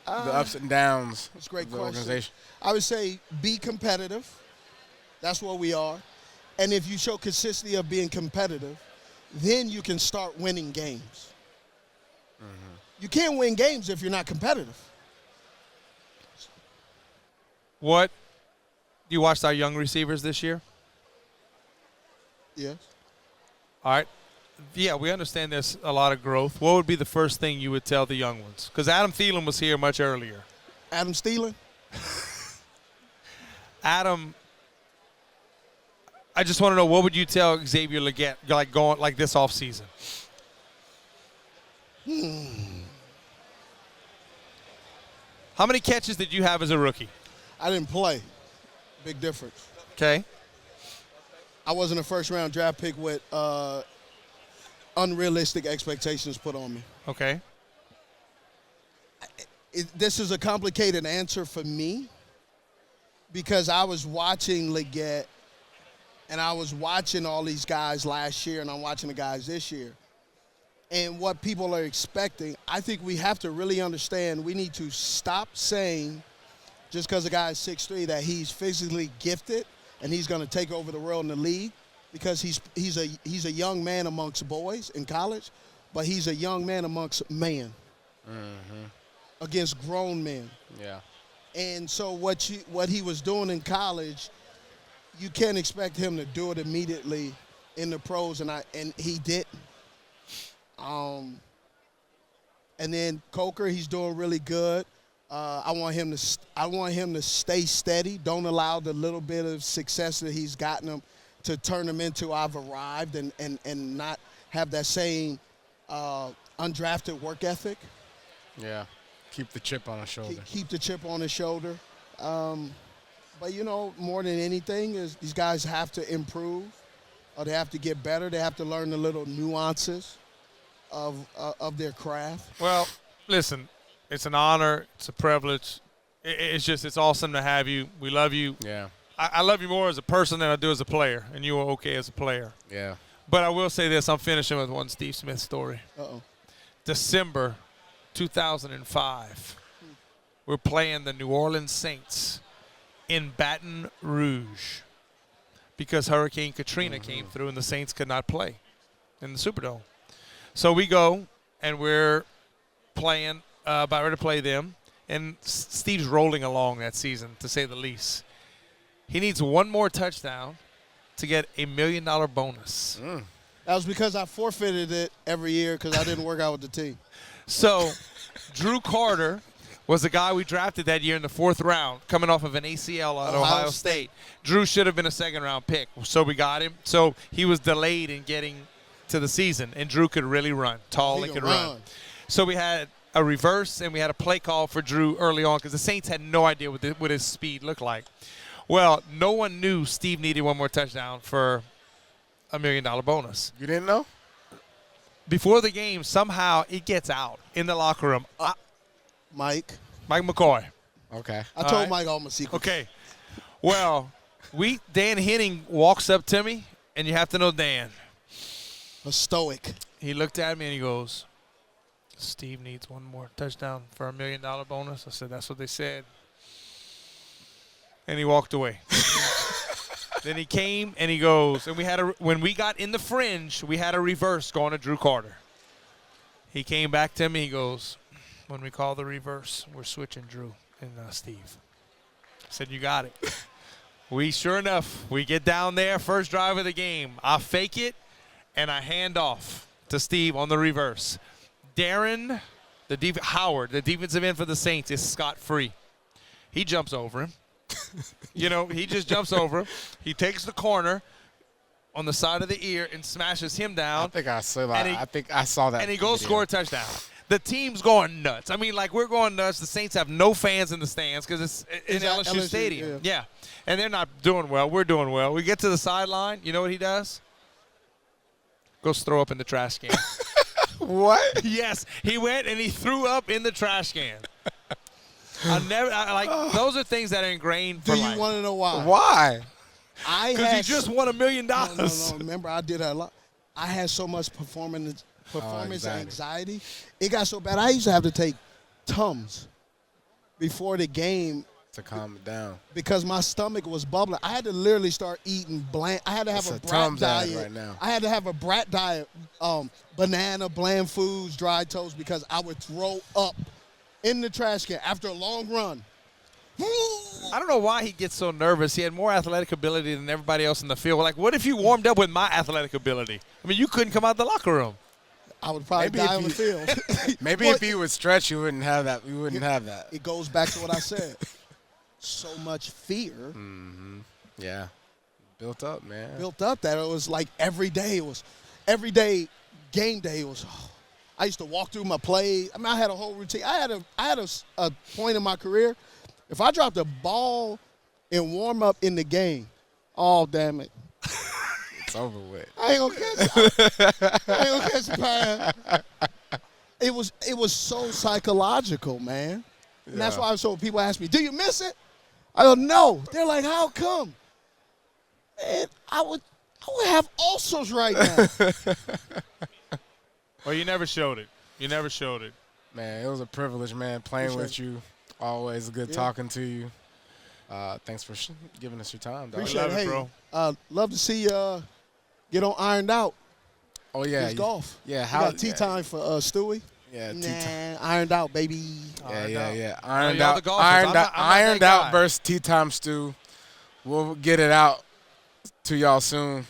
The ups and downs. That's a great of the question. Organization. I would say be competitive. That's what we are. And if you show consistency of being competitive, then you can start winning games. Mm-hmm. You can't win games if you're not competitive. What? You watched our young receivers this year? Yes. All right. Yeah, we understand there's a lot of growth. What would be the first thing you would tell the young ones? Because Adam Thielen was here much earlier. Adam Thielen? Adam, I just want to know, what would you tell Xavier Legette, going like this offseason? How many catches did you have as a rookie? I didn't play. Big difference. Okay. I wasn't a first-round draft pick with unrealistic expectations put on me. Okay. This is a complicated answer for me because I was watching Legette and I was watching all these guys last year and I'm watching the guys this year. And what people are expecting, I think we have to really understand we need to stop saying just because a guy is 6'3", that he's physically gifted and he's going to take over the world in the league, because he's a young man amongst boys in college, but he's a young man amongst men against grown men. Yeah. And so what he was doing in college, you can't expect him to do it immediately in the pros, and he didn't. And then Coker, he's doing really good. I want him to stay steady. Don't allow the little bit of success that he's gotten him to turn him into I've arrived and not have that same undrafted work ethic. Yeah, keep the chip on his shoulder. Keep the chip on his shoulder. But, more than anything is these guys have to improve, or they have to get better. They have to learn the little nuances of their craft. Well, listen, it's an honor. It's a privilege. It's awesome to have you. We love you. Yeah. I love you more as a person than I do as a player, and you were okay as a player. Yeah. But I will say this. I'm finishing with one Steve Smith story. Uh-oh. December 2005, we're playing the New Orleans Saints in Baton Rouge because Hurricane Katrina came through and the Saints could not play in the Superdome. So we go, and we're playing, about ready to play them, and Steve's rolling along that season, to say the least. He needs one more touchdown to get $1 million bonus. That was because I forfeited it every year because I didn't work out with the team. So Drew Carter was the guy we drafted that year in the 4th round, coming off of an ACL at Ohio State. Drew should have been a 2nd-round pick, so we got him. So he was delayed in getting to the season, and Drew could really run, tall and could run. So we had a reverse, and we had a play call for Drew early on because the Saints had no idea what his speed looked like. Well, no one knew Steve needed one more touchdown for $1 million bonus. You didn't know? Before the game, somehow it gets out in the locker room. Mike McCoy. Okay. I told Mike all my secrets. Okay. Well, Dan Henning walks up to me, and you have to know Dan. A stoic. He looked at me and he goes, Steve needs one more touchdown for $1 million bonus. I said, that's what they said. And he walked away. Then he came and he goes, and when we got in the fringe, we had a reverse going to Drew Carter. He came back to me, he goes, when we call the reverse, we're switching Drew and Steve. I said, you got it. Sure enough, we get down there, first drive of the game. I fake it, and I hand off to Steve on the reverse. Darren, Howard, the defensive end for the Saints, is scot-free. He jumps over him. He just jumps over him. He takes the corner on the side of the ear and smashes him down. I think I saw that. And he goes video. score a touchdown. The team's going nuts. I mean, like, we're going nuts. The Saints have no fans in the stands because it's in LSU Stadium. Yeah. And they're not doing well. We're doing well. We get to the sideline. You know what he does? Goes throw up in the trash can. What? Yes. He went and he threw up in the trash can. Those are things that are ingrained for life. Do you want to know why? Why? Because he just won $1 million. No. Remember, I did a lot. I had so much performance anxiety. It got so bad I used to have to take Tums before the game to calm it down because my stomach was bubbling. I had to literally start eating bland. I had to have a brat diet right now. I had to have a brat diet, banana, bland foods, dried toast, because I would throw up in the trash can after a long run. I don't know why he gets so nervous. He had more athletic ability than everybody else in the field. Like, what if you warmed up with my athletic ability? I mean, you couldn't come out the locker room. I would probably die on the field. Maybe if he would stretch, you wouldn't have that. You wouldn't have that. It goes back to what I said. So much fear. Mm-hmm. Yeah. Built up, man. Built up that it was like every day. It was every day, game day. It was. I used to walk through my plays. I mean, I had a whole routine. I had a point in my career. If I dropped a ball in warm up in the game, oh damn it. It's over with. I ain't gonna catch the pass. It was so psychological, man. And that's why people ask me, do you miss it? I go, no. They're like, how come? Man, I would have ulcers right now. Well, you never showed it. Man, it was a privilege, man, playing with you. Always good talking to you. Thanks for giving us your time, dog. Appreciate it, hey, bro. Love to see you get on Ironed Out. Oh, yeah. It's golf. Yeah. How got tea time for Stewie? Yeah, tea time. Ironed Out, baby. Yeah. Ironed out versus tea time stew. We'll get it out to y'all soon.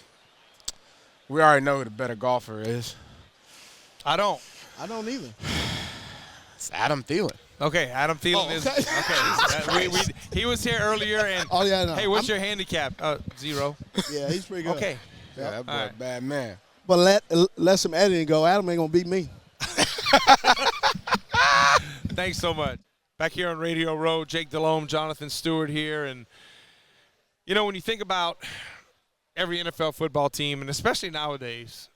We already know who the better golfer is. I don't either. It's Adam Thielen. Okay, Adam Thielen is okay. He was here earlier, and hey, what's your handicap? 0. Yeah, he's pretty good. Okay. Yeah, that boy a bad man. But let some editing go. Adam ain't gonna beat me. Thanks so much. Back here on Radio Row, Jake Delhomme, Jonathan Stewart here, and you know when you think about every NFL football team, and especially nowadays,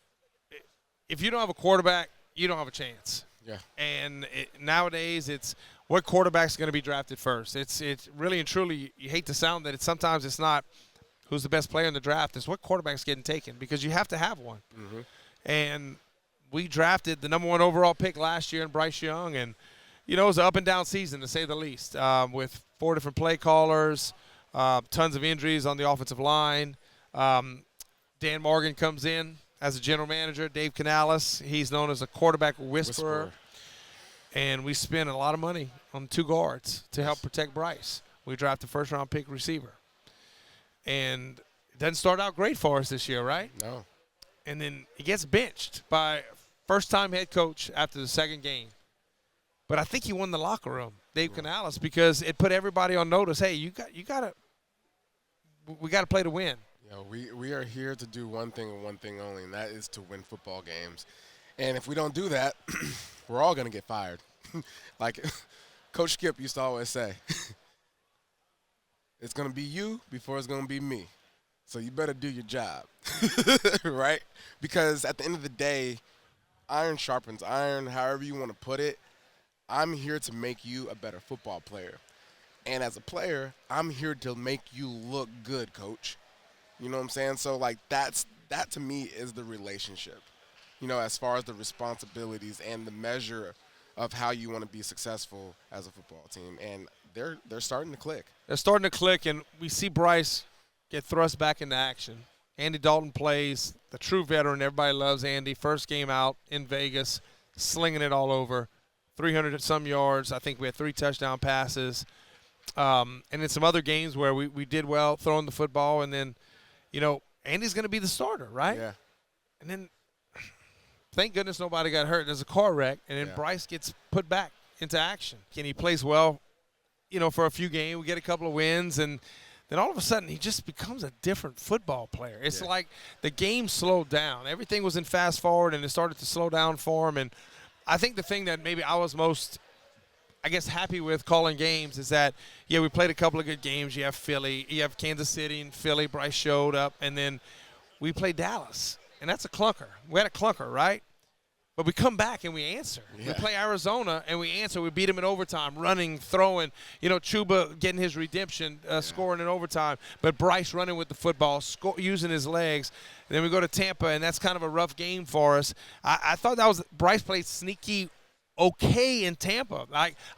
if you don't have a quarterback, you don't have a chance. Yeah. And nowadays, it's what quarterback's going to be drafted first. It's really and truly, you hate to sound that sometimes it's not who's the best player in the draft. It's what quarterback's getting taken because you have to have one. Mm-hmm. And we drafted the number 1 overall pick last year in Bryce Young. And, you know, it was an up-and-down season, to say the least, with 4 different play callers, tons of injuries on the offensive line. Dan Morgan comes in as a general manager, Dave Canales. He's known as a quarterback whisperer. And we spent a lot of money on 2 guards to help protect Bryce. We drafted a first-round pick receiver. And it doesn't start out great for us this year, right? No. And then he gets benched by first-time head coach after the second game. But I think he won the locker room, Dave Canales, because it put everybody on notice. Hey, we got to play to win. We are here to do one thing and one thing only, and that is to win football games. And if we don't do that, we're all going to get fired. Like Coach Skip used to always say, it's going to be you before it's going to be me. So you better do your job, right? Because at the end of the day, iron sharpens iron, however you want to put it. I'm here to make you a better football player. And as a player, I'm here to make you look good, coach. You know what I'm saying? So, like, that to me is the relationship, you know, as far as the responsibilities and the measure of how you want to be successful as a football team. And they're starting to click. They're starting to click, and we see Bryce get thrust back into action. Andy Dalton plays, the true veteran. Everybody loves Andy. First game out in Vegas, slinging it all over, 300-some yards. I think we had 3 touchdown passes. And in some other games where we did well throwing the football, and then, you know, Andy's going to be the starter, right? Yeah. And then, thank goodness nobody got hurt. There's a car wreck, and then Bryce gets put back into action. And he plays well, you know, for a few games. We get a couple of wins, and then all of a sudden he just becomes a different football player. It's like the game slowed down. Everything was in fast forward, and it started to slow down for him. And I think the thing that maybe I was most, I guess, happy with calling games is that, yeah, we played a couple of good games. You have Philly, you have Kansas City and Philly. Bryce showed up, and then we played Dallas, and that's a clunker. We had a clunker, right? But we come back and we answer. Yeah. We play Arizona and we answer. We beat them in overtime, running, throwing. You know, Chuba getting his redemption, scoring in overtime. But Bryce running with the football, using his legs. And then we go to Tampa, and that's kind of a rough game for us. I thought that was Bryce played sneaky okay in Tampa.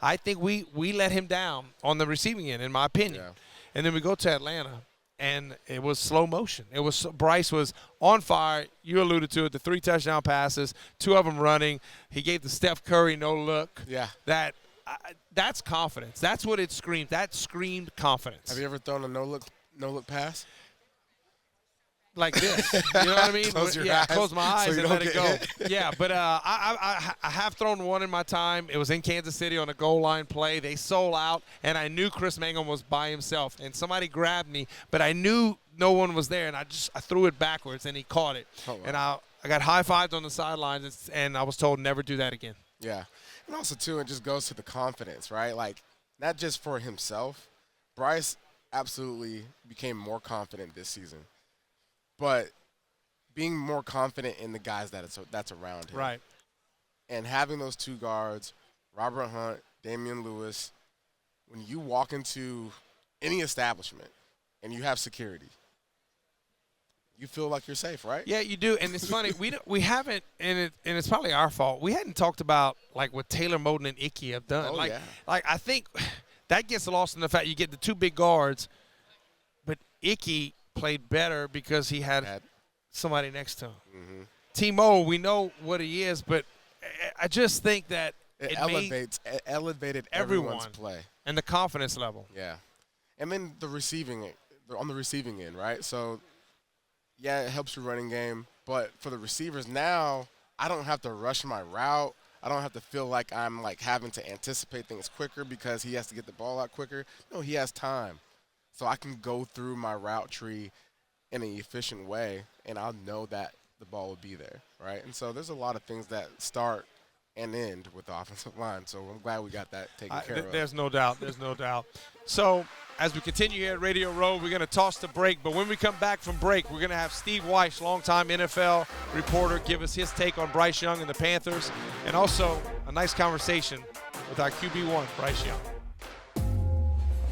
I think we let him down on the receiving end, in my opinion. Yeah. And then we go to Atlanta. And it was slow motion. Bryce was on fire. You alluded to it, the 3 touchdown passes, 2 of them running. He gave the Steph Curry no look. Yeah. That's confidence. That's what it screamed. That screamed confidence. Have you ever thrown a no look pass? Like this, you know what I mean? Close your eyes close my eyes so and let it go. Hit. Yeah, but I have thrown one in my time. It was in Kansas City on a goal line play. They sold out, and I knew Chris Mangum was by himself, and somebody grabbed me, but I knew no one was there, and I threw it backwards, and he caught it. Oh, wow. And I got high-fived on the sidelines, and I was told never do that again. Yeah, and also, too, it just goes to the confidence, right? Like, not just for himself. Bryce absolutely became more confident this season. But being more confident in the guys that's around him. Right. And having those 2 guards, Robert Hunt, Damian Lewis, when you walk into any establishment and you have security, you feel like you're safe, right? Yeah, you do. And it's funny, we haven't, and it's probably our fault, we hadn't talked about, like, what Taylor Moton and Icky have done. Oh, yeah. Like, I think that gets lost in the fact you get the 2 big guards, but Icky – played better because he had somebody next to him. Mm-hmm. T-Mo, we know what he is, but I just think that it elevated everyone's play and the confidence level. Yeah, and then on the receiving end, right? So, yeah, it helps your running game, but for the receivers now, I don't have to rush my route. I don't have to feel like I'm like having to anticipate things quicker because he has to get the ball out quicker. No, he has time. So I can go through my route tree in an efficient way, and I'll know that the ball will be there, right? And so there's a lot of things that start and end with the offensive line. So I'm glad we got that taken care of. There's no doubt. There's no doubt. So as we continue here at Radio Row, we're going to toss the break. But when we come back from break, we're going to have Steve Wyche, longtime NFL reporter, give us his take on Bryce Young and the Panthers, and also a nice conversation with our QB1, Bryce Young.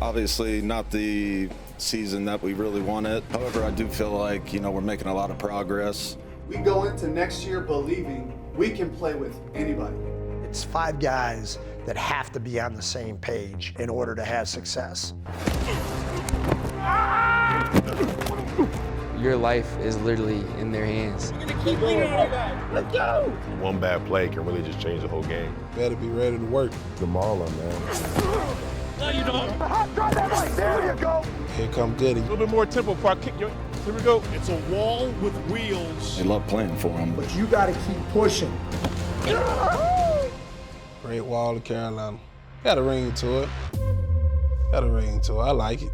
Obviously not the season that we really wanted. However, I do feel like, we're making a lot of progress. We go into next year believing we can play with anybody. It's 5 guys that have to be on the same page in order to have success. Your life is literally in their hands. We're gonna keep leading like that. Let's go! One bad play can really just change the whole game. Better be ready to work. Jamala, man. No, you don't. Drive that way. There you go. Here come Goody. A little bit more tempo before I kick you. Here we go. It's a wall with wheels. They love playing for him. But you got to keep pushing. Great wall of Carolina. Got a ring to it. I like it.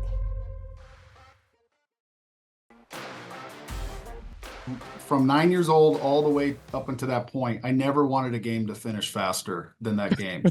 From 9 years old all the way up until that point, I never wanted a game to finish faster than that game.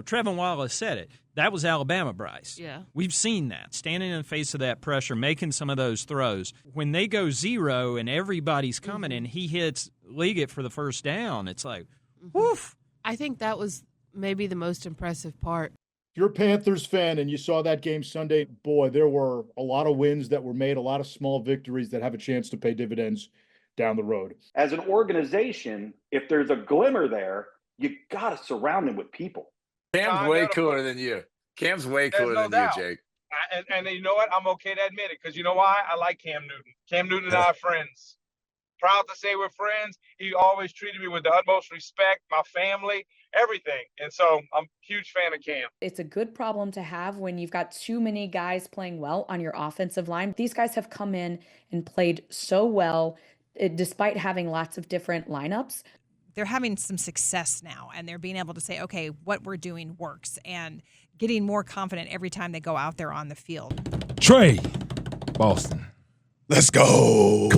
Trevin Wallace said it. That was Alabama, Bryce. Yeah. We've seen that. Standing in the face of that pressure, making some of those throws. When they go 0 and everybody's coming and he hits Liggett for the first down, it's like, woof. I think that was maybe the most impressive part. If you're a Panthers fan and you saw that game Sunday, boy, there were a lot of wins that were made, a lot of small victories that have a chance to pay dividends down the road. As an organization, if there's a glimmer there, you got to surround them with people. Cam's way cooler than you. Cam's way cooler than you, Jake. And you know what? I'm okay to admit it because you know why? I like Cam Newton. Cam Newton and I are friends. Proud to say we're friends. He always treated me with the utmost respect, my family, everything. And so I'm a huge fan of Cam. It's a good problem to have when you've got too many guys playing well on your offensive line. These guys have come in and played so well, despite having lots of different lineups. they're having some success now, and they're being able to say, okay, what we're doing works, and getting more confident every time they go out there on the field. Trey, Boston. Let's go.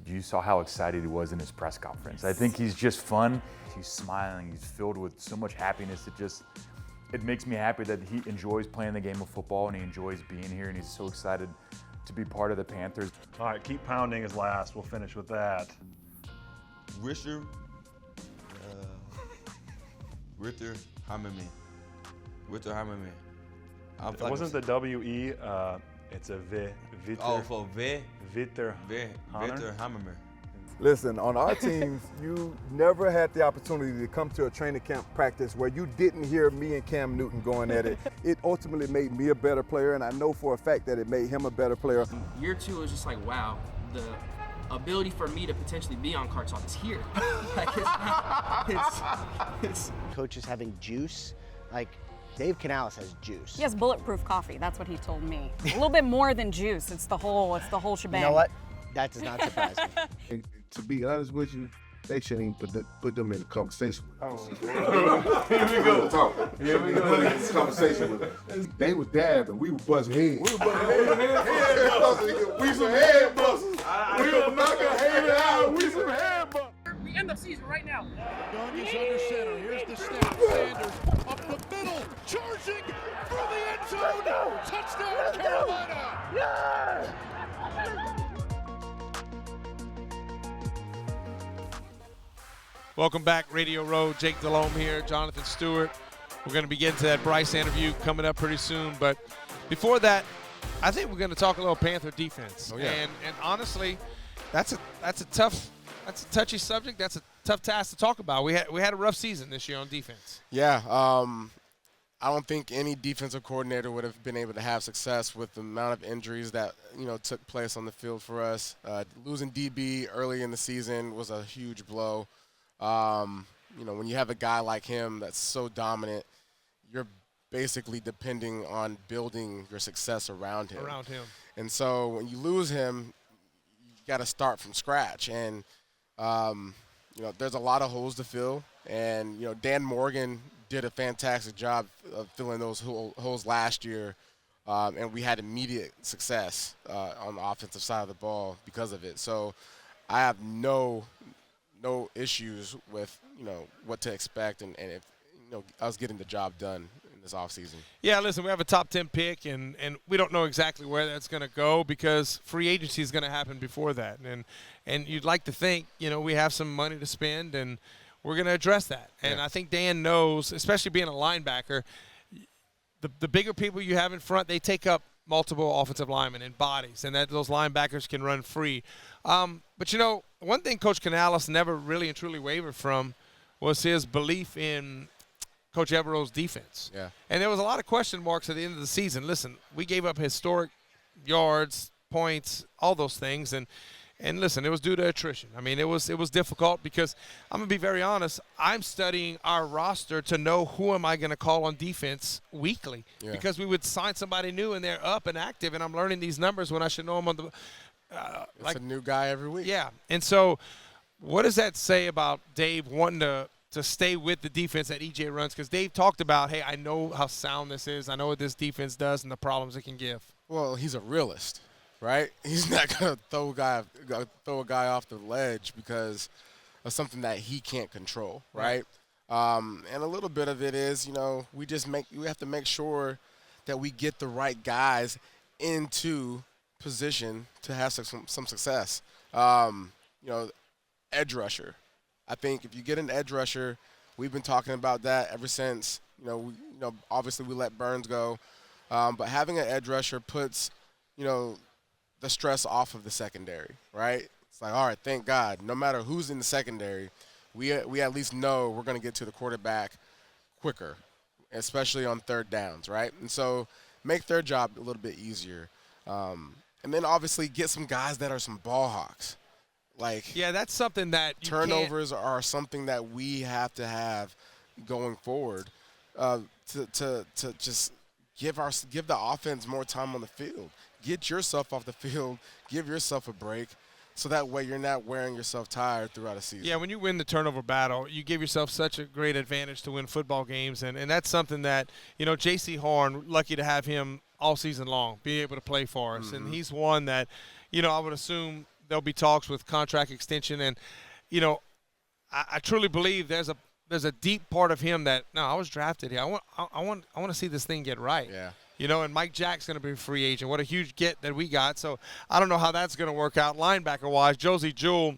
You saw how excited he was in his press conference. I think he's just fun. He's smiling. He's filled with so much happiness. It makes me happy that he enjoys playing the game of football and he enjoys being here and he's so excited to be part of the Panthers. All right, keep pounding is last. We'll finish with that. Richter, Hammerman. Richter Hammerman. It wasn't the W-E, it's a V. Vitter. Oh, for V? Vitter. Richter Hammerman. Listen, on our teams, you never had the opportunity to come to a training camp practice where you didn't hear me and Cam Newton going at it. It ultimately made me a better player, and I know for a fact that it made him a better player. Year 2 was just like, wow, the ability for me to potentially be on Card Talk is here. Like, it's Coaches having juice, like Dave Canales has juice. He has bulletproof coffee. That's what he told me. A little bit more than juice. It's the whole shebang. You know what? That does not surprise me. To be honest with you, they shouldn't even put them in a conversation with us. Here we go. Here we go. This conversation with us. They were dabbing, we were buzzing heads. We some head busters. We were knocking head out. We some head busters. We end the season right now. Young is under center. Here's the snap. Sanders up the middle, charging for the end zone. Touchdown, Carolina. Welcome back, Radio Row. Jake Delhomme here, Jonathan Stewart. We're going to be getting to that Bryce interview coming up pretty soon. But before that, I think we're going to talk a little Panther defense. Oh, yeah. And honestly, that's a touchy subject. That's a tough task to talk about. We had a rough season this year on defense. Yeah, I don't think any defensive coordinator would have been able to have success with the amount of injuries that took place on the field for us. Losing DB early in the season was a huge blow. When you have a guy like him that's so dominant, you're basically depending on building your success around him. And so when you lose him, you got to start from scratch. And, there's a lot of holes to fill. And, Dan Morgan did a fantastic job of filling those holes last year. And we had immediate success on the offensive side of the ball because of it. So I have no issues with what to expect and if us getting the job done in this offseason. Yeah, listen, we have a top 10 pick and we don't know exactly where that's going to go because free agency is going to happen before that. And you'd like to think, we have some money to spend and we're going to address that. And I think Dan knows, especially being a linebacker, the bigger people you have in front, they take up multiple offensive linemen and bodies, and that those linebackers can run free. But one thing Coach Canales never really and truly wavered from was his belief in Coach Evero's defense. Yeah. And there was a lot of question marks at the end of the season. Listen, we gave up historic yards, points, all those things, and listen, it was due to attrition. I mean, it was difficult because I'm going to be very honest. I'm studying our roster to know who am I going to call on defense weekly because we would sign somebody new and they're up and active, and I'm learning these numbers when I should know them on the it's a new guy every week. Yeah. And so what does that say about Dave wanting to stay with the defense that EJ runs? Because Dave talked about, hey, I know how sound this is. I know what this defense does and the problems it can give. Well, he's a realist. Right? He's not going to throw a guy off the ledge because of something that he can't control, right? And a little bit of it is, we have to make sure that we get the right guys into position to have some success. Edge rusher. I think if you get an edge rusher, we've been talking about that ever since, obviously we let Burns go. But having an edge rusher puts, the stress off of the secondary, right? It's like, all right, thank God. No matter who's in the secondary, we at least know we're going to get to the quarterback quicker, especially on third downs, right? And so make their job a little bit easier. And then obviously get some guys that are some ball hawks. That's something that turnovers are something that we have to have going forward to just give the offense more time on the field. Get yourself off the field. Give yourself a break. So that way you're not wearing yourself tired throughout a season. Yeah, when you win the turnover battle, you give yourself such a great advantage to win football games. And that's something that, J.C. Horn, lucky to have him all season long, be able to play for us. And he's one that, I would assume there'll be talks with contract extension. And, I truly believe there's a deep part of him that, no, I was drafted here. I want to see this thing get right. Yeah. And Mike Jack's going to be a free agent. What a huge get that we got. So I don't know how that's going to work out linebacker-wise. Josie Jewell,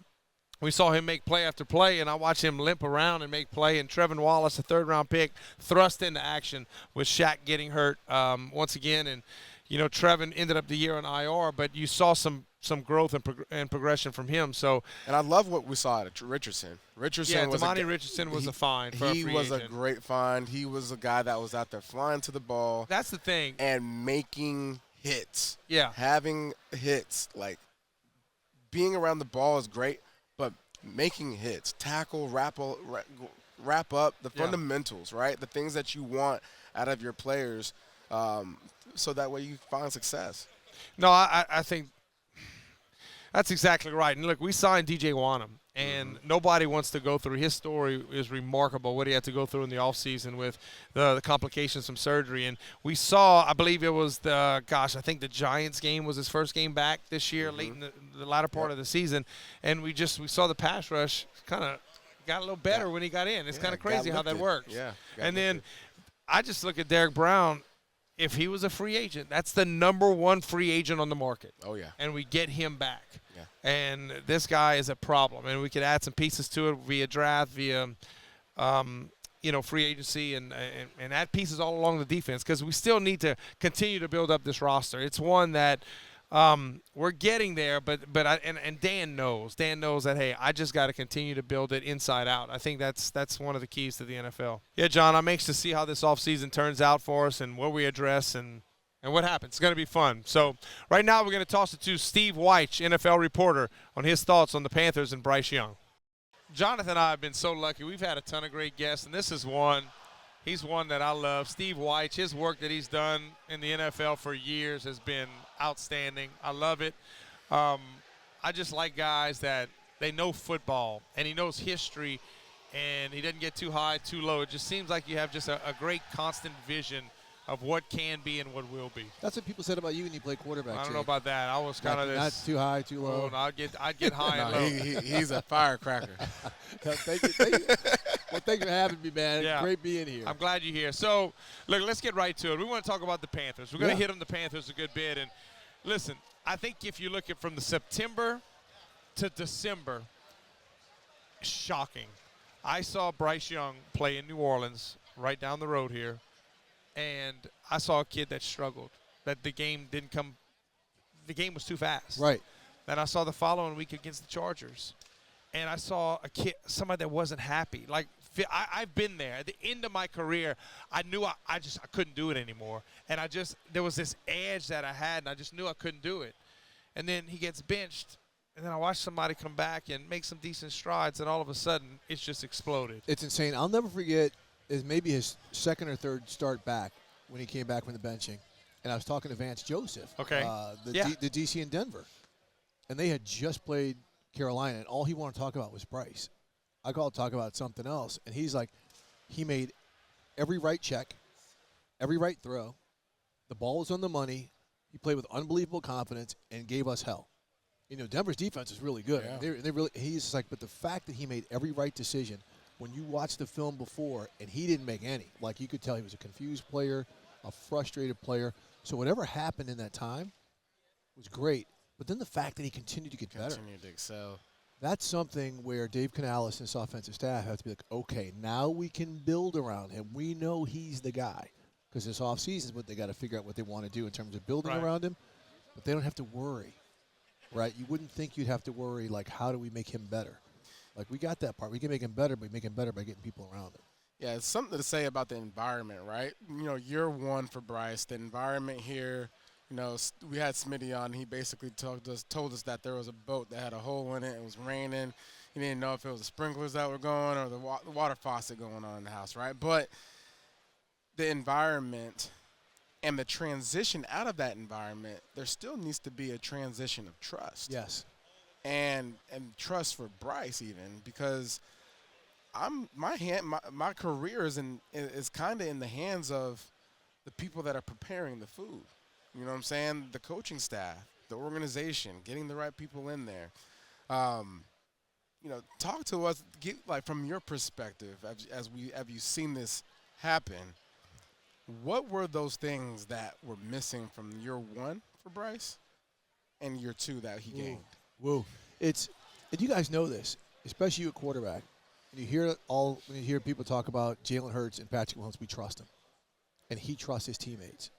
we saw him make play after play, and I watched him limp around and make play. And Trevin Wallace, a third-round pick, thrust into action with Shaq getting hurt once again. And, Trevin ended up the year on IR, but you saw some growth and progression from him. So, and I love what we saw at Richardson. Damani Richardson was a find for a free agent. A great find. He was a guy that was out there flying to the ball. That's the thing. And making hits. Yeah. Having hits. Like, being around the ball is great, but making hits, tackle, wrap up, the fundamentals, right? The things that you want out of your players, so that way you find success. No, I think that's exactly right. And look, we signed DJ Wanham, and nobody wants to go through. His story is remarkable, what he had to go through in the offseason with the complications from surgery. And we saw, I believe it was I think the Giants game was his first game back this year, late in the latter part of the season. And we saw the pass rush kind of got a little better when he got in. It's kind of crazy how that works. Yeah. And then I just look at Derek Brown. If he was a free agent, that's the number 1 free agent on the market. Oh, yeah. And we get him back. Yeah. And this guy is a problem. And we could add some pieces to it via draft, via, free agency, and add pieces all along the defense, because we still need to continue to build up this roster. It's one that we're getting there, but Dan knows. Dan knows that, hey, I just got to continue to build it inside out. I think that's one of the keys to the NFL. Yeah, John, I'm anxious to see how this offseason turns out for us and what we address and what happens. It's going to be fun. So right now we're going to toss it to Steve Wyche, NFL reporter, on his thoughts on the Panthers and Bryce Young. Jonathan and I have been so lucky. We've had a ton of great guests, and this is one. He's one that I love. Steve Wyche, his work that he's done in the NFL for years has been outstanding. I love it. I just like guys that they know football, and he knows history, and he doesn't get too high, too low. It just seems like you have just a great constant vision of what can be and what will be. That's what people said about you when you played quarterback. I don't know about that. I was kind of this. Not too high, too low. Oh, no, I'd get high and low. He's a firecracker. Thank you. Well, thanks for having me, man. Yeah. Great being here. I'm glad you're here. So, look, let's get right to it. We want to talk about the Panthers. We're going to hit on the Panthers a good bit. And listen, I think if you look at from the September to December, shocking. I saw Bryce Young play in New Orleans right down the road here. And I saw a kid that struggled, that the game didn't come – the game was too fast. Right. Then I saw the following week against the Chargers, and I saw a kid, somebody that wasn't happy. Like, I've been there. At the end of my career, I knew I couldn't do it anymore. And there was this edge that I had, and I just knew I couldn't do it. And then he gets benched, and then I watched somebody come back and make some decent strides, and all of a sudden it's just exploded. It's insane. I'll never forget – is maybe his second or third start back when he came back from the benching. And I was talking to Vance Joseph, the DC in Denver. And they had just played Carolina, and all he wanted to talk about was Bryce. I called to talk about something else. And he's like, he made every right check, every right throw. The ball was on the money. He played with unbelievable confidence and gave us hell. Denver's defense is really good. Yeah. He's like, but the fact that he made every right decision – when you watch the film before, and he didn't make any. Like, you could tell he was a confused player, a frustrated player. So whatever happened in that time was great. But then the fact that he continued to get better. Continued to excel. That's something where Dave Canales and his offensive staff have to be like, okay, now we can build around him. We know he's the guy. Because this offseason is what they got to figure out what they want to do in terms of building around him. But they don't have to worry, right? You wouldn't think you'd have to worry, like, how do we make him better? Like, we got that part. We can make him better, but we make him better by getting people around him. Yeah, it's something to say about the environment, right? Year one for Bryce, the environment here, we had Smitty on. He basically told us that there was a boat that had a hole in it. It was raining. He didn't know if it was the sprinklers that were going or the water faucet going on in the house, right? But the environment and the transition out of that environment, there still needs to be a transition of trust. Yes. And trust for Bryce even, because my career is kind of in the hands of the people that are preparing the food. You know what I'm saying? The coaching staff, the organization, getting the right people in there. Talk to us, from your perspective, as you seen this happen. What were those things that were missing from year one for Bryce and year two that he gained? Whoa. And you guys know this, especially you at quarterback. When you hear people talk about Jalen Hurts and Patrick Mahomes, we trust him. And he trusts his teammates,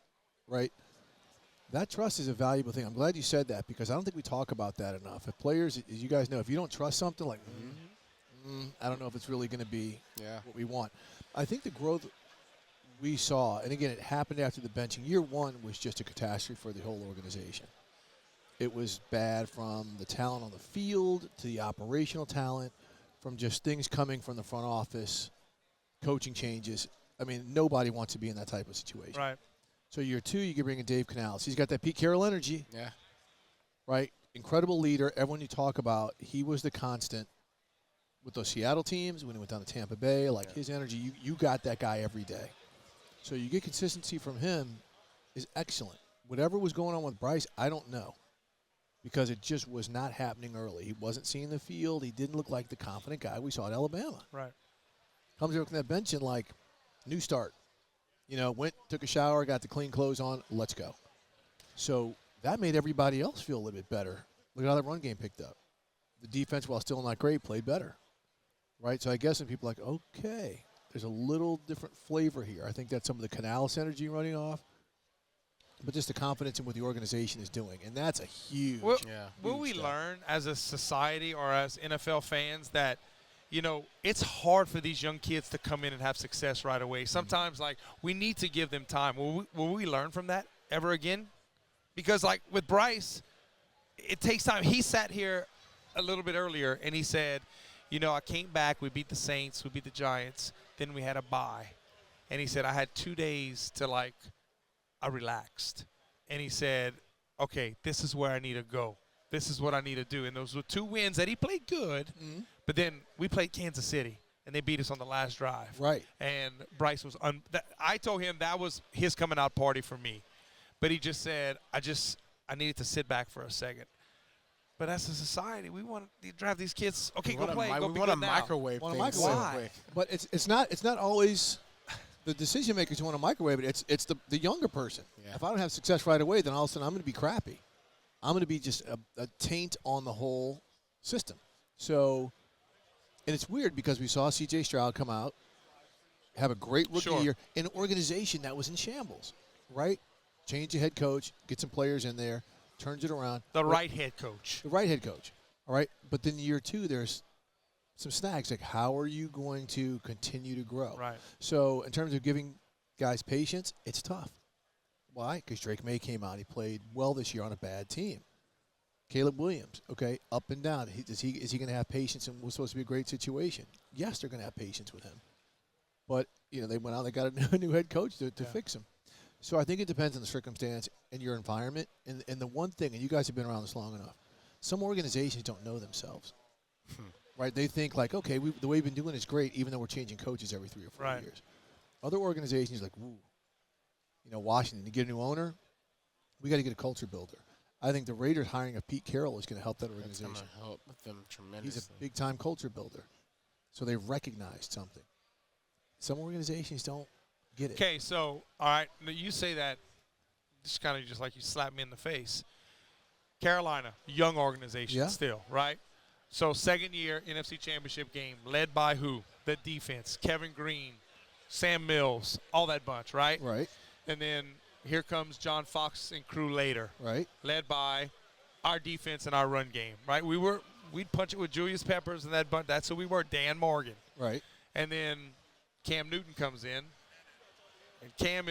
right? That trust is a valuable thing. I'm glad you said that, because I don't think we talk about that enough. If players, as you guys know, if you don't trust something, like, I don't know if it's really going to be what we want. I think the growth we saw, and again, it happened after the benching. Year one was just a catastrophe for the whole organization. It was bad from the talent on the field to the operational talent, from just things coming from the front office, coaching changes. I mean, nobody wants to be in that type of situation. Right. So year two, you can bring in Dave Canales. He's got that Pete Carroll energy. Yeah. Right? Incredible leader. Everyone you talk about, he was the constant with those Seattle teams when he went down to Tampa Bay. His energy, you got that guy every day. So you get consistency from him is excellent. Whatever was going on with Bryce, I don't know, because it just was not happening early. He wasn't seeing the field. He didn't look like the confident guy we saw at Alabama. Right. Comes over from that bench and new start. Took a shower, got the clean clothes on, let's go. So that made everybody else feel a little bit better. Look at how that run game picked up. The defense, while still not great, played better. Right? So I guess when people are like, okay, there's a little different flavor here. I think that's some of the Canales energy running off, but just the confidence in what the organization is doing. And that's a huge, Will we learn as a society or as NFL fans that, it's hard for these young kids to come in and have success right away. Sometimes, we need to give them time. Will we learn from that ever again? Because, with Bryce, it takes time. He sat here a little bit earlier, and he said, I came back. We beat the Saints. We beat the Giants. Then we had a bye. And he said, I had 2 days to, I relaxed. And he said, okay, this is where I need to go. This is what I need to do. And those were 2 wins that he played good. Mm-hmm. But then we played Kansas City, and they beat us on the last drive. Right. And Bryce was I told him that was his coming out party for me. But he just said, I needed to sit back for a second. But as a society, we want to drive these kids. Okay, go play. Go be good now. Microwave things. Why? But it's not always the decision makers who want to microwave it. It's the younger person. Yeah. If I don't have success right away, then all of a sudden I'm going to be crappy. I'm going to be just a taint on the whole system. So, and it's weird because we saw C.J. Stroud come out, have a great rookie year in an organization that was in shambles, right? Change the head coach, get some players in there, turns it around. The right head coach. The right head coach, all right? But then year two, there's some snags. How are you going to continue to grow? Right. So in terms of giving guys patience, it's tough. Why? Because Drake May came out. He played well this year on a bad team. Caleb Williams, okay, up and down. Is he going to have patience and was supposed to be a great situation? Yes, they're going to have patience with him. But, they went out, they got a new head coach to fix him. So I think it depends on the circumstance and your environment. And the one thing, and you guys have been around this long enough, some organizations don't know themselves. Right? They think okay, the way we've been doing is great, even though we're changing coaches every 3 or 4 years. Other organizations woo. Washington, to get a new owner, we got to get a culture builder. I think the Raiders hiring of Pete Carroll is going to help that organization. It's going to help them tremendously. He's a big-time culture builder. So they've recognized something. Some organizations don't get it. Okay, so, all right, you say that just kind of just like you slapped me in the face. Carolina, young organization still, right? So second year NFC Championship game, led by who? The defense, Kevin Green, Sam Mills, all that bunch, right? Right. And then here comes John Fox and crew later. Right. Led by our defense and our run game, right? We'd punch it with Julius Peppers and that bunch. That's who we were, Dan Morgan. Right. And then Cam Newton comes in. And Cam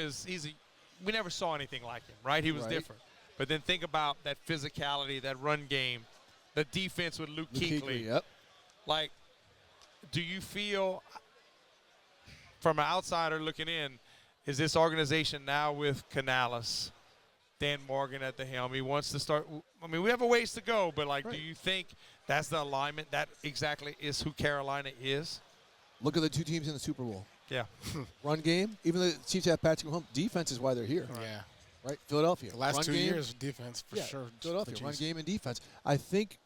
we never saw anything like him, right? He was different. But then think about that physicality, that run game, the defense with Luke Kuechly. Yep. Do you feel, from an outsider looking in, is this organization now with Canales, Dan Morgan at the helm. He wants to start. I mean, we have a ways to go, but, like, do you think that's the alignment? That exactly is who Carolina is? Look at the two teams in the Super Bowl. Yeah. Run game, even though the Chiefs have Patrick Mahomes, defense is why they're here. Yeah. Right? Philadelphia. The last Run 2 game, years, defense, for sure. Philadelphia, run game and defense. I think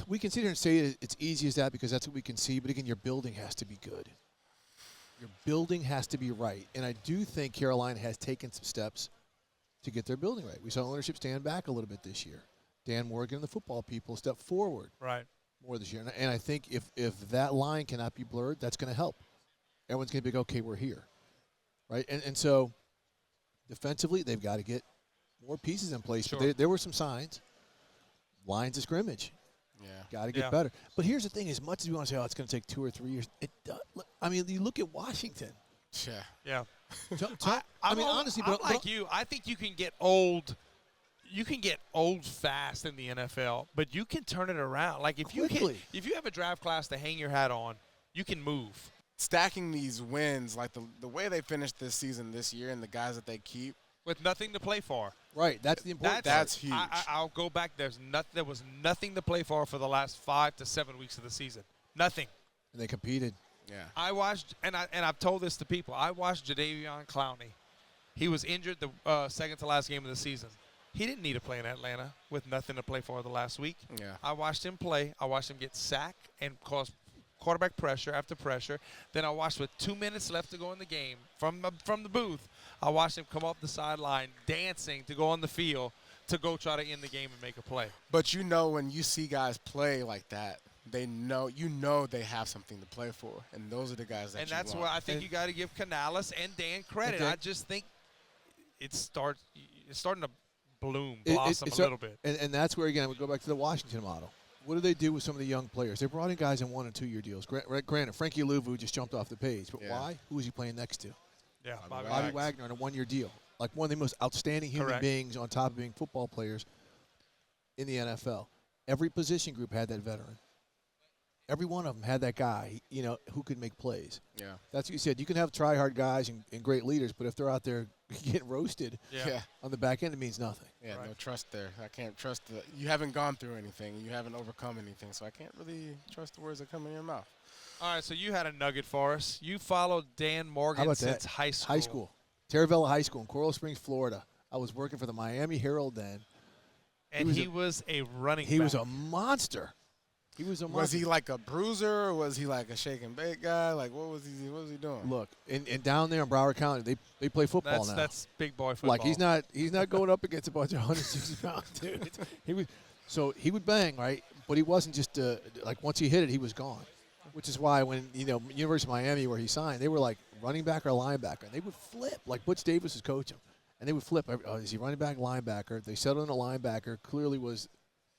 we can sit here and say it's easy as that because that's what we can see, but again, your building has to be good. Your building has to be right. And I do think Carolina has taken some steps to get their building right. We saw ownership stand back a little bit this year. Dan Morgan and the football people step forward more this year. And I think if that line cannot be blurred, that's going to help. Everyone's going to be like, okay, we're here. Right? And so defensively, they've got to get more pieces in place. Sure. But there were some signs. Lines of scrimmage. Yeah. Got to get better. But here's the thing. As much as we want to say, it's going to take 2 or 3 years, it does. I mean, you look at Washington. Yeah. I mean, honestly, I'm like you. I think you can get old. You can get old fast in the NFL, but you can turn it around. Like if you have a draft class to hang your hat on, you can move. Stacking these wins, like the way they finished this season this year, and the guys that they keep with nothing to play for. Right. That's the important. That's huge. I'll go back. There was nothing to play for the last 5 to 7 weeks of the season. Nothing. And they competed. Yeah. I watched, and I've told this to people. I watched Jadeveon Clowney. He was injured the second to last game of the season. He didn't need to play in Atlanta with nothing to play for the last week. Yeah. I watched him play. I watched him get sacked and cause quarterback pressure after pressure. Then I watched with 2 minutes left to go in the game from the booth. I watched him come off the sideline dancing to go on the field to go try to end the game and make a play. But when you see guys play like that, they know they have something to play for, and those are the guys that. And that's why I think you got to give Canales and Dan credit. I just think it's starting to blossom a little bit. And that's where, again, we go back to the Washington model. What do they do with some of the young players? They brought in guys in 1 and 2 year deals. Granted, Frankie Louvu just jumped off the page, but why? Who is he playing next to? Yeah, Bobby Wagner on a 1 year deal. Like one of the most outstanding human beings on top of being football players in the NFL. Every position group had that veteran. Every one of them had that guy, who could make plays. Yeah. That's what you said. You can have try-hard guys and great leaders, but if they're out there getting roasted on the back end, it means nothing. Yeah, no trust there. I can't trust you haven't gone through anything. You haven't overcome anything, so I can't really trust the words that come in your mouth. All right, so you had a nugget for us. You followed Dan Morgan since high school. High school. Terravella High School in Coral Springs, Florida. I was working for the Miami Herald then. And he was a running back. He was a monster. He was a monster. Was he like a bruiser, or was he like a shake and bake guy? Like, what was he doing? Look, and down there in Broward County, they play football now. That's big boy football. Like, he's not going up against a bunch of 160-pound dudes. He would bang, right? But he wasn't just like once he hit it, he was gone. Which is why when University of Miami, where he signed, they were like running back or linebacker, and they would flip. Like Butch Davis was coaching, and they would flip. Oh, is he running back, linebacker? They settled on a linebacker. Clearly was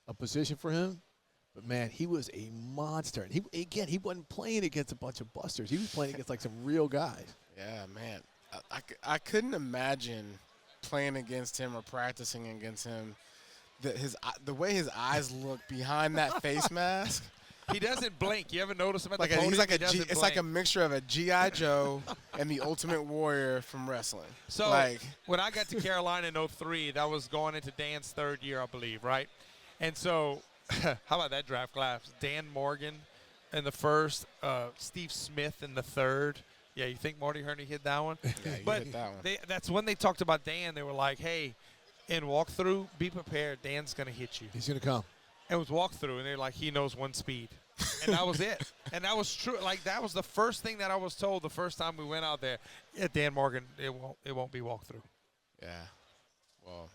a position for him. But, man, he was a monster. And he wasn't playing against a bunch of busters. He was playing against, like, some real guys. Yeah, man. I couldn't imagine playing against him or practicing against him. The way his eyes look behind that face mask. He doesn't blink. You ever notice him at the He's podium? like it's like a mixture of a G.I. Joe and the Ultimate Warrior from wrestling. So when I got to Carolina in 2003, that was going into Dan's third year, I believe, right? And so – how about that draft class? Dan Morgan in the first, Steve Smith in the third. Yeah, you think Marty Herney hit that one? Yeah, hit that one. That's when they talked about Dan. They were like, hey, in walkthrough, be prepared. Dan's going to hit you. He's going to come. It was walkthrough, and they're like, he knows one speed. And that was it. And that was true. Like, that was the first thing that I was told the first time we went out there. Yeah, Dan Morgan, it won't be walkthrough. Yeah. Well,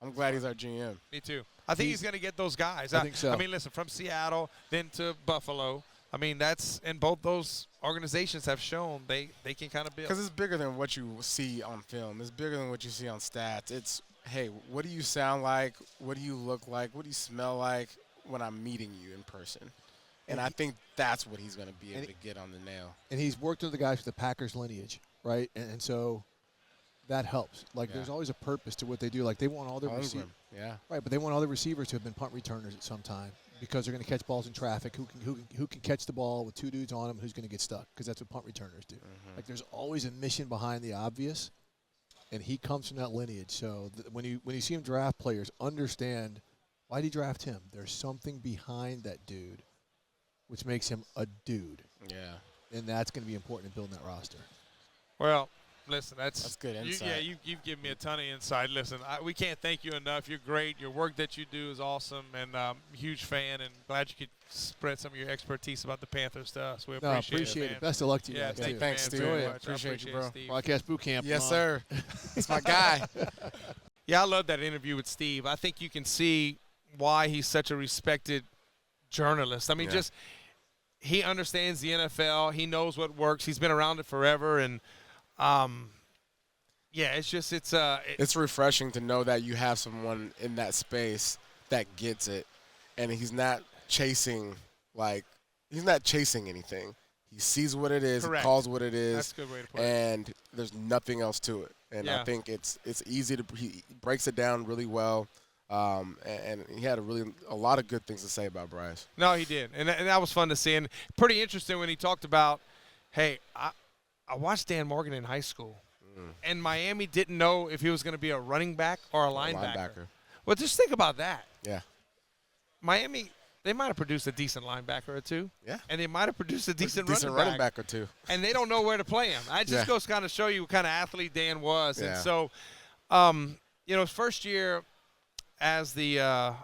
I'm glad he's our GM. Me too. I think he's going to get those guys. I think so. I mean, listen, from Seattle, then to Buffalo. I mean, and both those organizations have shown they can kind of build. Because it's bigger than what you see on film. It's bigger than what you see on stats. It's, hey, what do you sound like? What do you look like? What do you smell like when I'm meeting you in person? And I think that's what he's going to be able to get on the nail. And he's worked with the guys with the Packers lineage, right? And so that helps. Like, there's always a purpose to what they do. Like, they want all their receivers. Yeah. Right, but they want all the receivers to have been punt returners at some time, because they're going to catch balls in traffic. Who can catch the ball with two dudes on them? Who's going to get stuck? Because that's what punt returners do. Like there's always a mission behind the obvious, and he comes from that lineage. So when you see him draft players, understand why did he draft him? There's something behind that dude, which makes him a dude. Yeah. And that's going to be important in building that roster. Well, listen, that's good insight. You've given me a ton of insight. Listen, we can't thank you enough. You're great. Your work that you do is awesome, and huge fan, and glad you could spread some of your expertise about the Panthers to us. We appreciate it. Best of luck to you guys. Thanks, Steve. Appreciate you, bro. Steve. Podcast boot camp. Yes, sir. That's my guy. Yeah, I love that interview with Steve. I think you can see why he's such a respected journalist. I mean, just he understands the NFL. He knows what works. He's been around it forever, and it's refreshing to know that you have someone in that space that gets it, and he's not chasing anything. He sees what it is, he calls what it is, that's a good way to put it. And there's nothing else to it. And I think it's easy to he breaks it down really well. And he had a lot of good things to say about Bryce. No, he did, and that was fun to see, and pretty interesting when he talked about, hey, I watched Dan Morgan in high school, and Miami didn't know if he was going to be a running back or a linebacker. Well, just think about that. Yeah. Miami, they might have produced a decent linebacker or two. Yeah. And they might have produced a decent running back or two. And they don't know where to play him. It just goes to kind of show you what kind of athlete Dan was. Yeah. And so, his first year as the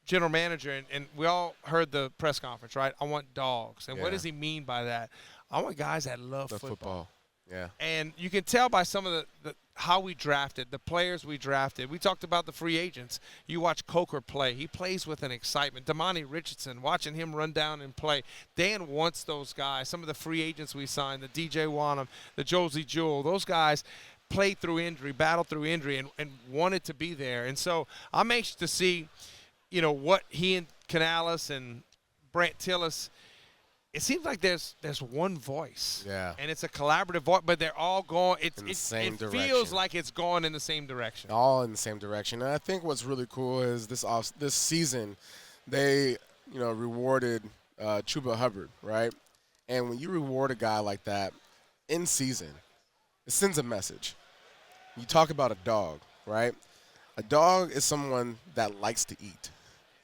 general manager, and we all heard the press conference, right? I want dogs. And what does he mean by that? I want guys that love football. Yeah. And you can tell by some of the how we drafted, the players we drafted. We talked about the free agents. You watch Coker play. He plays with an excitement. Damani Richardson, watching him run down and play. Dan wants those guys. Some of the free agents we signed, the DJ Wanham, the Josie Jewell, those guys played through injury, battled through injury, and wanted to be there. And so I'm anxious to see, what he and Canales and Brant Tillis, it seems like there's one voice. Yeah. And it's a collaborative voice, but they're all going – it feels like it's going in the same direction. All in the same direction. And I think what's really cool is this season they, rewarded Chuba Hubbard, right? And when you reward a guy like that in season, it sends a message. You talk about a dog, right? A dog is someone that likes to eat.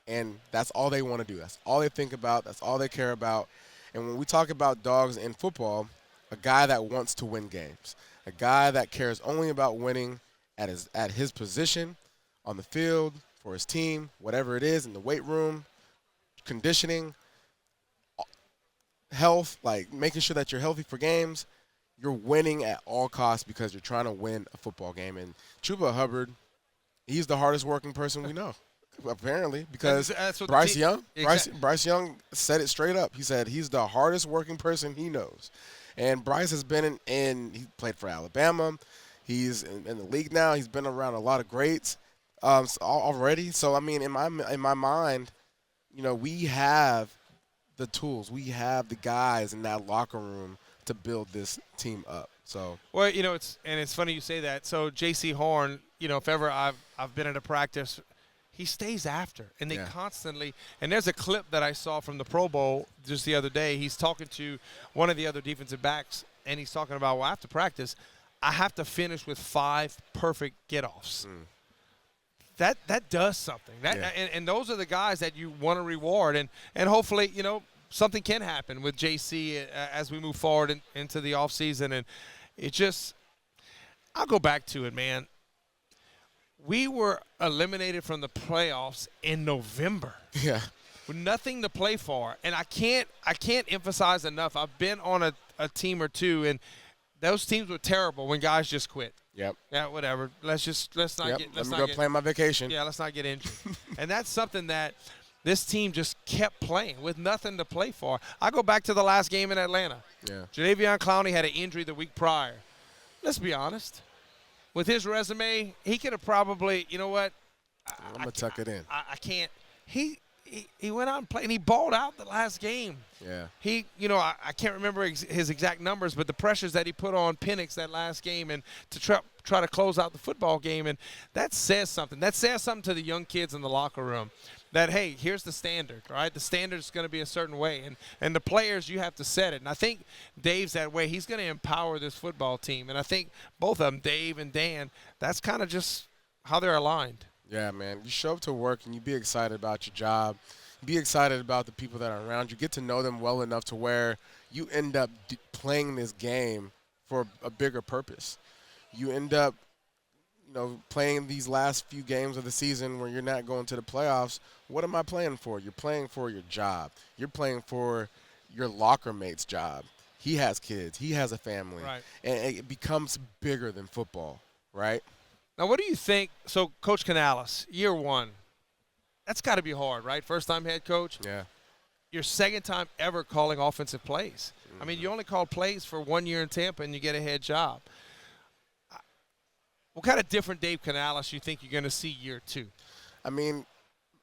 And that's all they want to do. That's all they think about. That's all they care about. And when we talk about dogs in football, a guy that wants to win games, a guy that cares only about winning at his position, on the field, for his team, whatever it is, in the weight room, conditioning, health, like making sure that you're healthy for games, you're winning at all costs because you're trying to win a football game. And Chuba Hubbard, he's the hardest working person we know. Apparently, because Bryce Young said it straight up. He said he's the hardest working person he knows. And Bryce has been he played for Alabama. He's in the league now. He's been around a lot of greats already. So, I mean, in my mind, we have the tools. We have the guys in that locker room to build this team up. So, well, it's funny you say that. So, J.C. Horn, if ever I've been at a practice – he stays after, and they constantly – and there's a clip that I saw from the Pro Bowl just the other day. He's talking to one of the other defensive backs, and he's talking about, well, after practice, I have to finish with 5 perfect get-offs. That does something. And those are the guys that you want to reward. And hopefully, something can happen with JC as we move forward into the offseason. And it just – I'll go back to it, man. We were eliminated from the playoffs in November. Yeah. With nothing to play for. And I can't emphasize enough. I've been on a team or two, and those teams were terrible when guys just quit. Yep. Yeah, whatever. Let's not get. Let me go plan my vacation. Yeah, let's not get injured. And that's something that this team just kept playing with nothing to play for. I go back to the last game in Atlanta. Yeah. Jadeveon Clowney had an injury the week prior. Let's be honest. With his resume, he could have probably, I'm going to tuck it in. I can't. He he went out and played, and he balled out the last game. Yeah. He, I can't remember his exact numbers, but the pressures that he put on Penix that last game and to try to close out the football game, and that says something. That says something to the young kids in the locker room that, hey, here's the standard, right? The standard is going to be a certain way, and the players, you have to set it. And I think Dave's that way. He's going to empower this football team, and I think both of them, Dave and Dan, that's kind of just how they're aligned. Yeah, man. You show up to work and you be excited about your job. Be excited about the people that are around you. Get to know them well enough to where you end up playing this game for a bigger purpose. You end up, playing these last few games of the season where you're not going to the playoffs. What am I playing for? You're playing for your job. You're playing for your locker mate's job. He has kids. He has a family. Right. And it becomes bigger than football, right? Now, what do you think? So, Coach Canales, year one, that's got to be hard, right? First-time head coach. Yeah. Your second time ever calling offensive plays. Mm-hmm. I mean, you only called plays for 1 year in Tampa, and you get a head job. What kind of different Dave Canales you think you're going to see year two? I mean,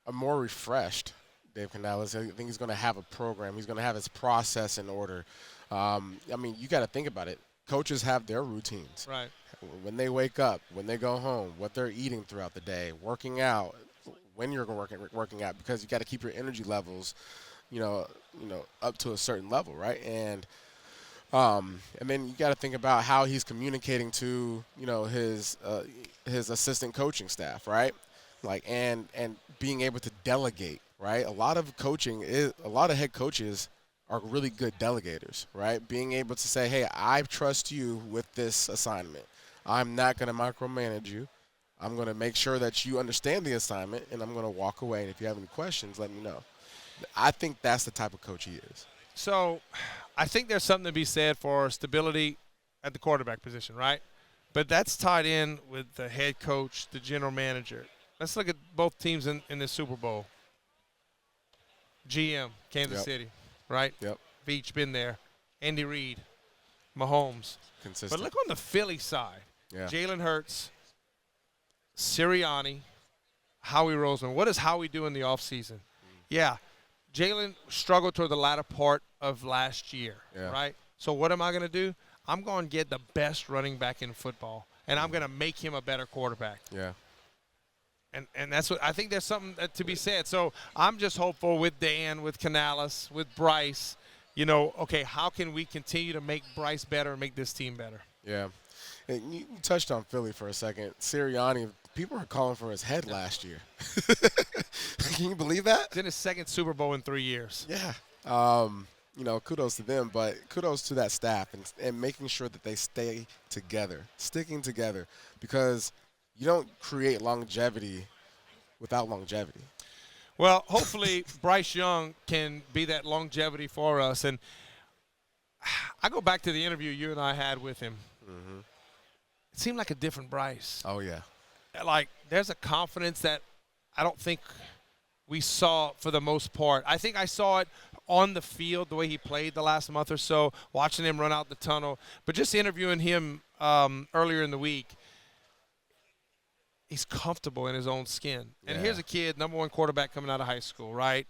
a more refreshed Dave Canales. I think he's going to have a program. He's going to have his process in order. I mean, you got to think about it. Coaches have their routines. Right. When they wake up, when they go home, what they're eating throughout the day, working out, when you're working out, because you got to keep your energy levels, up to a certain level, right? And then you got to think about how he's communicating to, his assistant coaching staff, right? Like, and being able to delegate, right? A lot of head coaches are really good delegators, right? Being able to say, hey, I trust you with this assignment. I'm not going to micromanage you. I'm going to make sure that you understand the assignment, and I'm going to walk away. And if you have any questions, let me know. I think that's the type of coach he is. So I think there's something to be said for stability at the quarterback position, right? But that's tied in with the head coach, the general manager. Let's look at both teams in the Super Bowl. GM, Kansas City, right? Yep. Wyche, been there. Andy Reid, Mahomes. Consistent. But look on the Philly side. Yeah. Jalen Hurts, Sirianni, Howie Roseman. What does Howie do in the offseason? Yeah, Jalen struggled toward the latter part of last year, right? So what am I going to do? I'm going to get the best running back in football, and I'm going to make him a better quarterback. Yeah. And that's what I think there's something to be said. So I'm just hopeful with Dan, with Canales, with Bryce, okay, how can we continue to make Bryce better and make this team better? Yeah. And you touched on Philly for a second. Sirianni, people were calling for his head last year. Can you believe that? It's in his second Super Bowl in 3 years. Yeah. Kudos to them, but kudos to that staff and making sure that they stay together, sticking together, because you don't create longevity without longevity. Well, hopefully Bryce Young can be that longevity for us. And I go back to the interview you and I had with him. Mm-hmm. It seemed like a different Bryce. Oh, yeah. Like, there's a confidence that I don't think we saw for the most part. I think I saw it on the field, the way he played the last month or so, watching him run out the tunnel. But just interviewing him earlier in the week, he's comfortable in his own skin. And here's a kid, number one quarterback coming out of high school, right?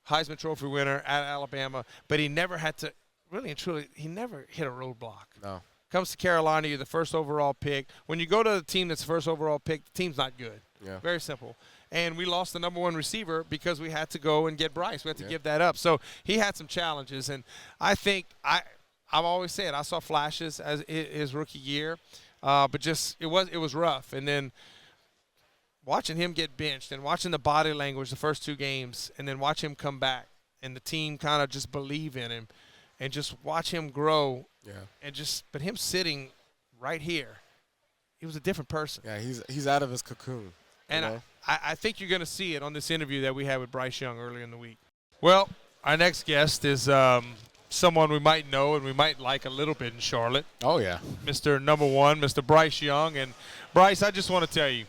Heisman Trophy winner at Alabama. But he never had to, really and truly, he never hit a roadblock. No. Comes to Carolina, you're the first overall pick. When you go to the team that's the first overall pick, the team's not good. Yeah. Very simple. And we lost the number one receiver because we had to go and get Bryce. We had to give that up. So he had some challenges. And I think I've always said I saw flashes as his rookie year, but just it was rough. And then watching him get benched and watching the body language the first two games and then watch him come back and the team kind of just believe in him and just watch him grow. Yeah. And but him sitting right here, he was a different person. Yeah, he's out of his cocoon. And I think you're going to see it on this interview that we had with Bryce Young earlier in the week. Well, our next guest is someone we might know and we might like a little bit in Charlotte. Oh, yeah. Mr. Number One, Mr. Bryce Young. And, Bryce, I just want to tell you,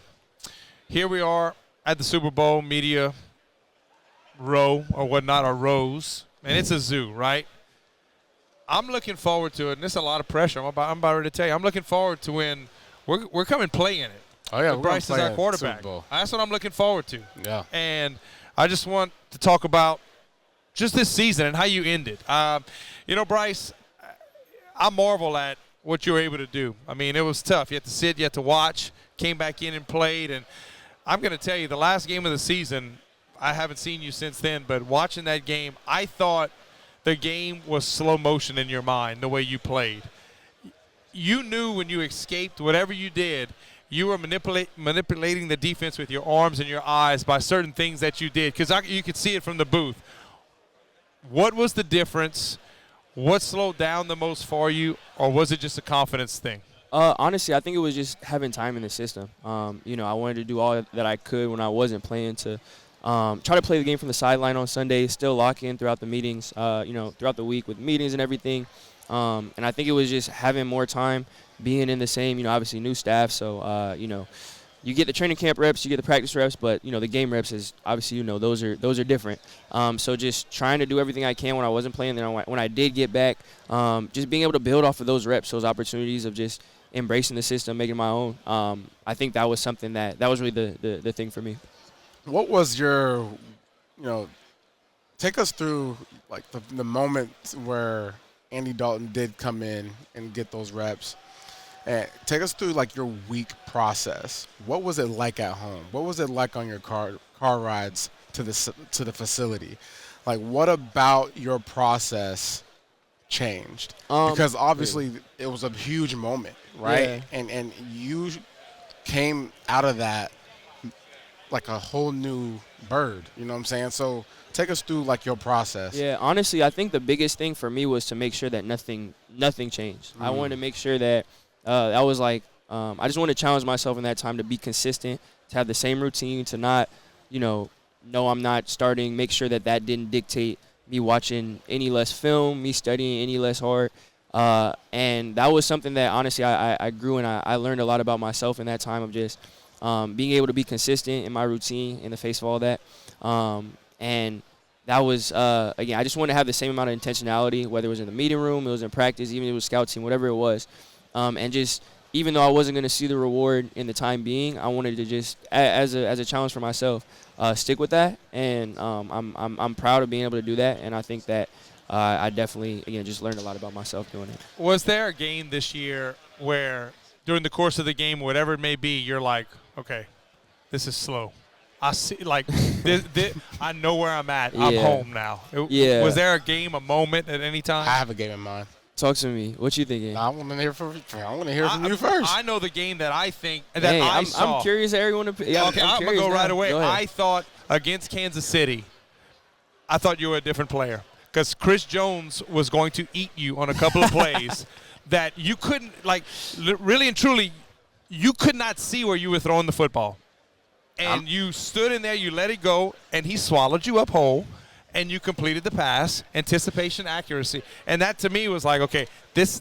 here we are at the Super Bowl media row or whatnot, or rows, and it's a zoo, right? I'm looking forward to it, and there's a lot of pressure. I'm about ready to tell you. I'm looking forward to when we're coming play in it. Oh, yeah. Bryce is our quarterback. That's what I'm looking forward to. Yeah. And I just want to talk about just this season and how you ended. Bryce, I marvel at what you were able to do. I mean, it was tough. You had to sit, you had to watch, came back in and played. And I'm going to tell you, the last game of the season, I haven't seen you since then, but watching that game, I thought the game was slow motion in your mind, the way you played. You knew when you escaped, whatever you did, you were manipulating the defense with your arms and your eyes by certain things that you did, because you could see it from the booth. What was the difference? What slowed down the most for you, or was it just a confidence thing? Honestly, I think it was just having time in the system. I wanted to do all that I could when I wasn't playing to try to play the game from the sideline on Sunday, still lock in throughout the meetings, throughout the week with meetings and everything. And I think it was just having more time, being in the same, obviously new staff. So, you get the training camp reps, you get the practice reps, but, the game reps is obviously, those are different. So just trying to do everything I can when I wasn't playing. Then when I did get back, just being able to build off of those reps, those opportunities of just embracing the system, making it my own. I think that was something that was really the thing for me. What was your, take us through like the moment where Andy Dalton did come in and get those reps. And take us through like your week process. What was it like at home? What was it like on your car rides to the facility? Like, what about your process changed? Because obviously it was a huge moment, right? Yeah. And you came out of that like a whole new bird, you know what I'm saying? So take us through like your process. Yeah, honestly, I think the biggest thing for me was to make sure that nothing changed. I wanted to make sure that I was like, I just wanted to challenge myself in that time to be consistent, to have the same routine, to not, no, I'm not starting, make sure that didn't dictate me watching any less film, me studying any less hard. And that was something that, honestly, I grew and I learned a lot about myself in that time of just being able to be consistent in my routine in the face of all that. And that was, again, I just wanted to have the same amount of intentionality, whether it was in the meeting room, it was in practice, even if it was scout team, whatever it was. And just, even though I wasn't going to see the reward in the time being, I wanted to just, as a challenge for myself, stick with that. And I'm proud of being able to do that. And I think that I definitely, again, just learned a lot about myself doing it. Was there a game this year where during the course of the game, whatever it may be, you're like, okay, this is slow. I see, like, I know where I'm at. I'm home now. Was there a game, a moment at any time? I have a game in mind. Talk to me. What you thinking? I want to hear from you first. I know the game that I think that I saw. I'm curious. Everyone. Yeah, okay, I'm gonna go right away. I thought against Kansas City, I thought you were a different player because Chris Jones was going to eat you on a couple of plays that you couldn't, like, really and truly, you could not see where you were throwing the football, and you stood in there, you let it go, and he swallowed you up whole. And you completed the pass, anticipation, accuracy. And that, to me, was like, okay, this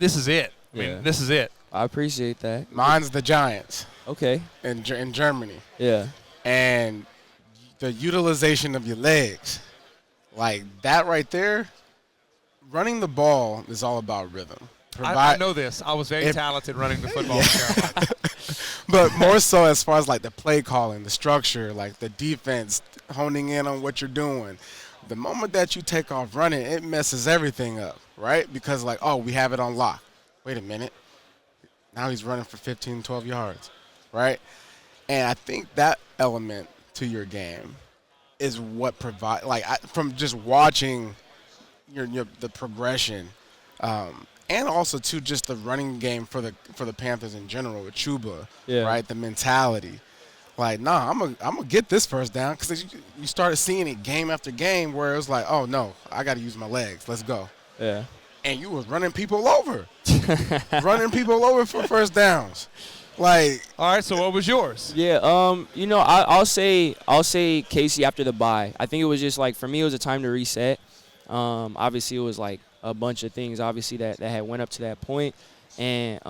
is it. I mean, this is it. I appreciate that. Mine's the Giants. Okay. In Germany. Yeah. And the utilization of your legs, like that right there, running the ball is all about rhythm. I know this. I was very talented running the football in Carolina. But more so as far as like the play calling, the structure, like the defense, honing in on what you're doing. The moment that you take off running, it messes everything up, right? Because like, oh, we have it on lock. Wait a minute. Now he's running for 15, 12 yards, right? And I think that element to your game is what provide from just watching the progression, and also to just the running game for the Panthers in general with Chuba, right? The mentality. Like, nah, I'm gonna get this first down because you started seeing it game after game where it was like, oh no, I got to use my legs. Let's go. Yeah. And you was running people over, for first downs. Like, all right. So what was yours? Yeah. I'll say Casey after the bye. I think it was just like, for me, it was a time to reset. Obviously, it was like a bunch of things, obviously, that had went up to that point, and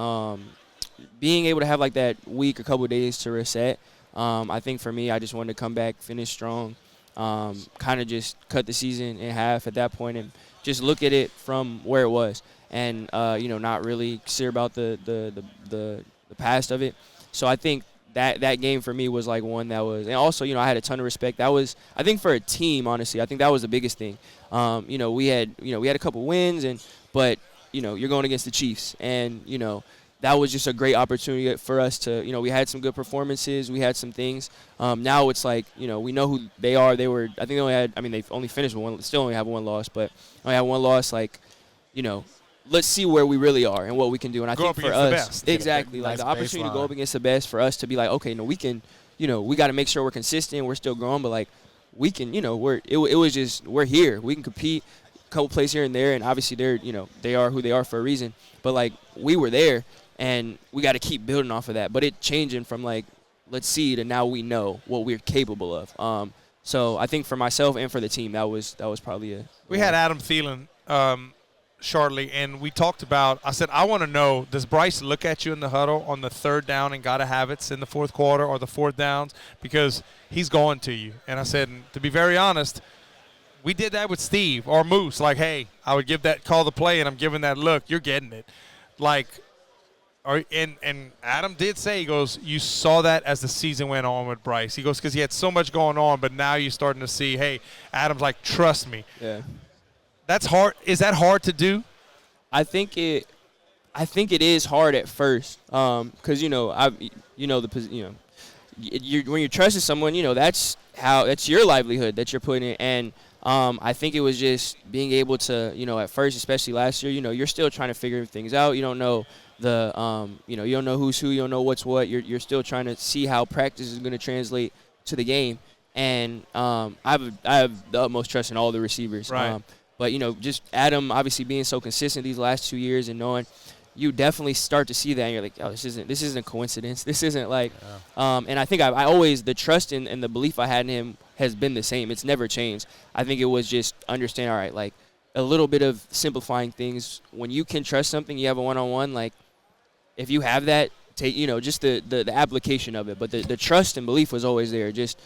being able to have like that week, a couple of days to reset. I think for me, I just wanted to come back, finish strong, kind of just cut the season in half at that point and just look at it from where it was and, not really care about the past of it. So I think that game for me was like one that was, and also, I had a ton of respect. That was, I think, for a team, honestly, I think that was the biggest thing. We had a couple wins, but you're going against the Chiefs, and that was just a great opportunity for us to, we had some good performances, we had some things. Now it's like, we know who they are. They they've only finished with one, still only have one loss, but only have one loss. Like, let's see where we really are and what we can do. And I think for us, exactly, like the opportunity to go up against the best for us to be like, okay, no, we can, we got to make sure we're consistent. We're still growing, but like we can, we're here. We can compete. A couple plays here and there, and obviously they are who they are for a reason. But like we were there, and we got to keep building off of that. But it changing from like let's see to now we know what we're capable of. So I think for myself and for the team, that was probably a. We had Adam Thielen. Shortly, and we talked about, I said, I want to know, does Bryce look at you in the huddle on the third down and got to have it in the fourth quarter or the fourth downs? Because he's going to you. And I said, to be very honest, we did that with Steve or Moose. Like, hey, I would call the play, and I'm giving that look. You're getting it. Like, and Adam did say, he goes, you saw that as the season went on with Bryce. He goes, because he had so much going on, but now you're starting to see, hey, Adam's like, trust me. Yeah. That's hard. Is that hard to do? I think it is hard at first, because when you're trusting someone, that's your livelihood that you're putting in, and I think it was just being able to, at first, especially last year, you're still trying to figure things out. You don't know you don't know who's who, you don't know what's what. You're still trying to see how practice is going to translate to the game, and I have the utmost trust in all the receivers. Right. But, just Adam obviously being so consistent these last 2 years and knowing you definitely start to see that and you're like, oh, this isn't a coincidence. This isn't like and I think I always, the trust and the belief I had in him has been the same. It's never changed. I think it was just understand, all right, like a little bit of simplifying things. When you can trust something, you have a one-on-one, like if you have that, take, just the application of it. But the trust and belief was always there. Just,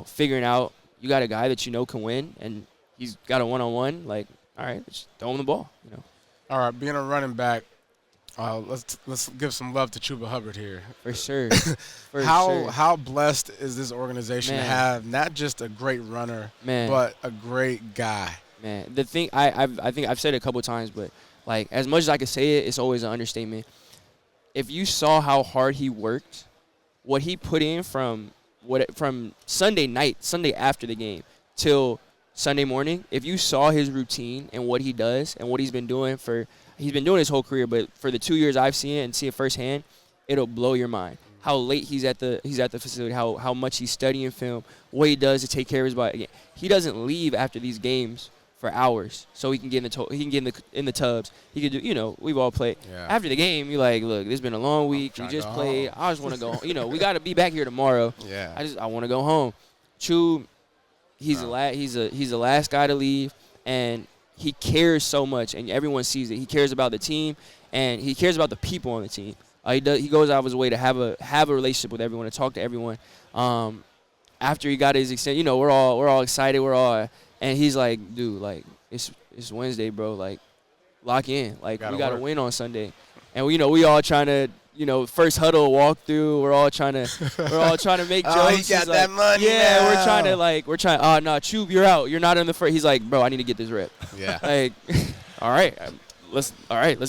figuring out you got a guy that can win, and he's got a one-on-one, like, all right, just throw him the ball, All right, being a running back, let's give some love to Chuba Hubbard here. For sure. How blessed is this organization to have not just a great runner, but a great guy? Man, the thing I think I've said it a couple of times, but like as much as I can say it, it's always an understatement. If you saw how hard he worked, what he put in from Sunday night, Sunday after the game till Sunday morning, if you saw his routine and what he does and what he's been doing his whole career, but for the 2 years I've seen it and see it firsthand, it'll blow your mind. How late he's at the facility, how much he's studying film, what he does to take care of his body. He doesn't leave after these games for hours, so he can get in the tubs. He could do, we've all played. Yeah. After the game, you're like, look, this has been a long week. We just played. I just want to go home. We got to be back here tomorrow. Yeah. I want to go home. Chew. He's the last guy to leave, and he cares so much, and everyone sees it. He cares about the team, and he cares about the people on the team. He goes out of his way to have a relationship with everyone, to talk to everyone. After he got his extension, we're all excited. And he's like, dude, like it's Wednesday, bro. Like, lock in. Like we got to win on Sunday, and we all trying to. First huddle walkthrough. We're all trying to make jokes. He got that money. Yeah, now. we're trying. Oh no, Chube, you're out. You're not in the first. He's like, bro, I need to get this rep. Yeah. Like, all right, let's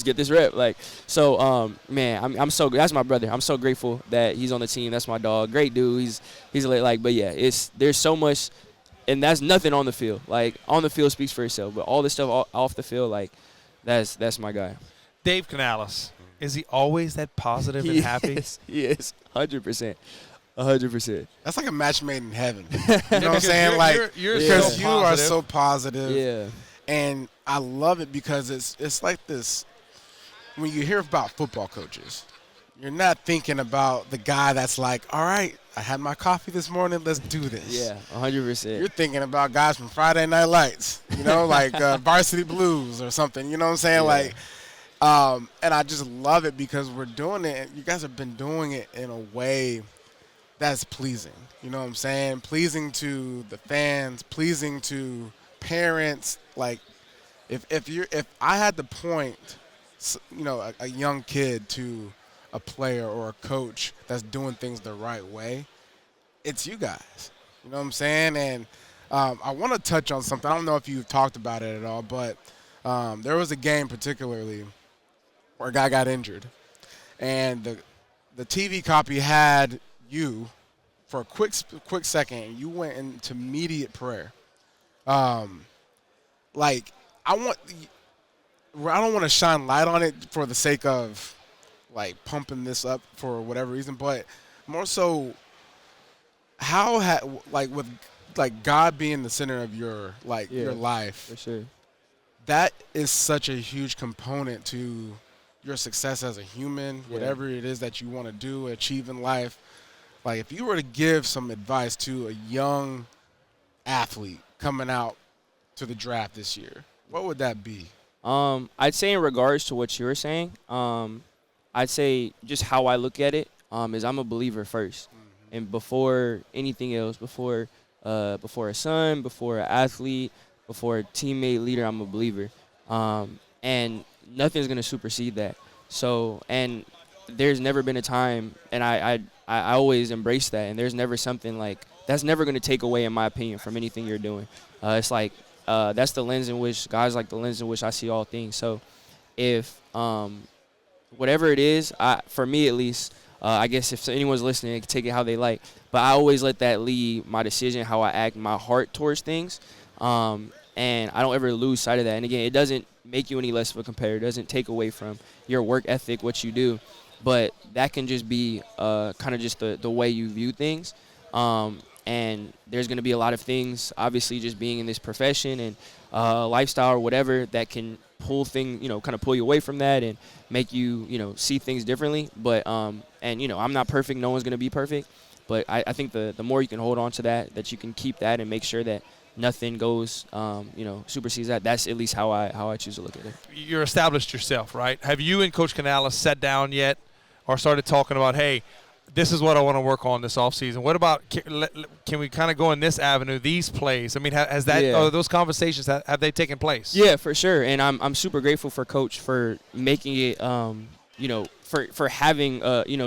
get this rep. Like, so, man, I'm so. That's my brother. I'm so grateful that he's on the team. That's my dog. Great dude. He's like, but yeah, there's so much, and that's nothing on the field. Like on the field speaks for itself, but all this stuff off the field, like, that's my guy. Dave Canales. Is he always that positive and happy? He is, 100%. 100%. That's like a match made in heaven. You know what I'm saying? Because you are so positive. Yeah. And I love it because it's like this. When you hear about football coaches, you're not thinking about the guy that's like, all right, I had my coffee this morning, let's do this. Yeah, 100%. You're thinking about guys from Friday Night Lights, like Varsity Blues or something. You know what I'm saying? Yeah. And I just love it because we're doing it. You guys have been doing it in a way that's pleasing. You know what I'm saying? Pleasing to the fans, pleasing to parents. Like, if I had to point, a young kid to a player or a coach that's doing things the right way, it's you guys. You know what I'm saying? And I want to touch on something. I don't know if you've talked about it at all, but there was a game particularly where a guy got injured, and the TV copy had you for a quick second, and you went into immediate prayer. Like, I don't want to shine light on it for the sake of like pumping this up for whatever reason, but more so, with God being the center of your life, for sure, that is such a huge component to your success as a human, whatever it is that you want to do, achieve in life. Like, if you were to give some advice to a young athlete coming out to the draft this year, what would that be? I'd say in regards to what you were saying, I'd say just how I look at it is I'm a believer first. Mm-hmm. And before anything else, before a son, before an athlete, before a teammate, leader, I'm a believer. And nothing's going to supersede that. So, and there's never been a time, and I always embrace that, and there's never something like, that's never going to take away, in my opinion, from anything you're doing. It's like, that's the lens in which, God's like the lens in which I see all things. So if whatever it is, for me at least, I guess if anyone's listening, they can take it how they like. But I always let that lead my decision, how I act, my heart towards things. And I don't ever lose sight of that. And, again, it doesn't make you any less of a competitor. It doesn't take away from your work ethic, what you do. But that can just be kind of just the way you view things. And there's going to be a lot of things, obviously, just being in this profession and lifestyle or whatever that can kind of pull you away from that and make you, see things differently. But, I'm not perfect. No one's going to be perfect. But I think the more you can hold on to that you can keep that and make sure that nothing goes, supersedes that. That's at least how I choose to look at it. You're established yourself, right? Have you and Coach Canales sat down yet or started talking about, hey, this is what I want to work on this offseason? What about can we kind of go in this avenue, these plays? I mean, has that those conversations, have they taken place? Yeah, for sure. And I'm super grateful for Coach for making it, for having,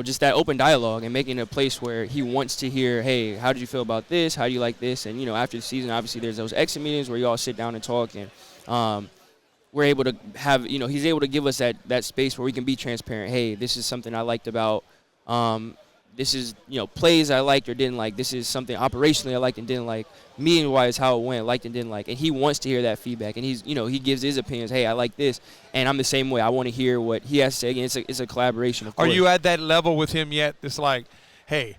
just that open dialogue and making it a place where he wants to hear, hey, how did you feel about this? How do you like this? And, after the season, obviously there's those exit meetings where you all sit down and talk, and we're able to have, he's able to give us that space where we can be transparent. Hey, this is something I liked about, this is, plays I liked or didn't like. This is something operationally I liked and didn't like. Meaning-wise, how it went, liked and didn't like. And he wants to hear that feedback. And he's, he gives his opinions. Hey, I like this. And I'm the same way. I want to hear what he has to say. Again, it's a collaboration, of course. Are you at that level with him yet? It's like, hey,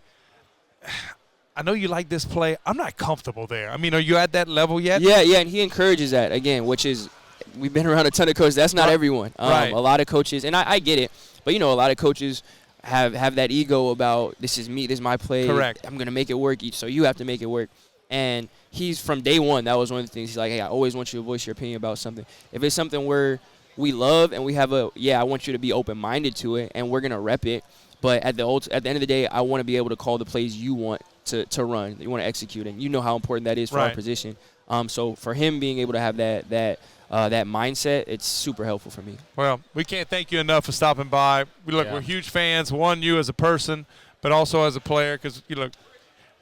I know you like this play. I'm not comfortable there. I mean, are you at that level yet? Yeah, and he encourages that, again, which is, we've been around a ton of coaches. That's not everyone. Right. A lot of coaches, and I get it, but, a lot of coaches have that ego about, this is me, this is my play. Correct. I'm going to make it work, so you have to make it work. And he's, from day one, that was one of the things. He's like, hey, I always want you to voice your opinion about something. If it's something where we love and we have I want you to be open-minded to it, and we're going to rep it. But at the end of the day, I want to be able to call the plays you want to run, that you want to execute. And you know how important that is for our position. So for him being able to have that mindset, it's super helpful for me. Well, we can't thank you enough for stopping by. We're huge fans. One, you as a person, but also as a player, because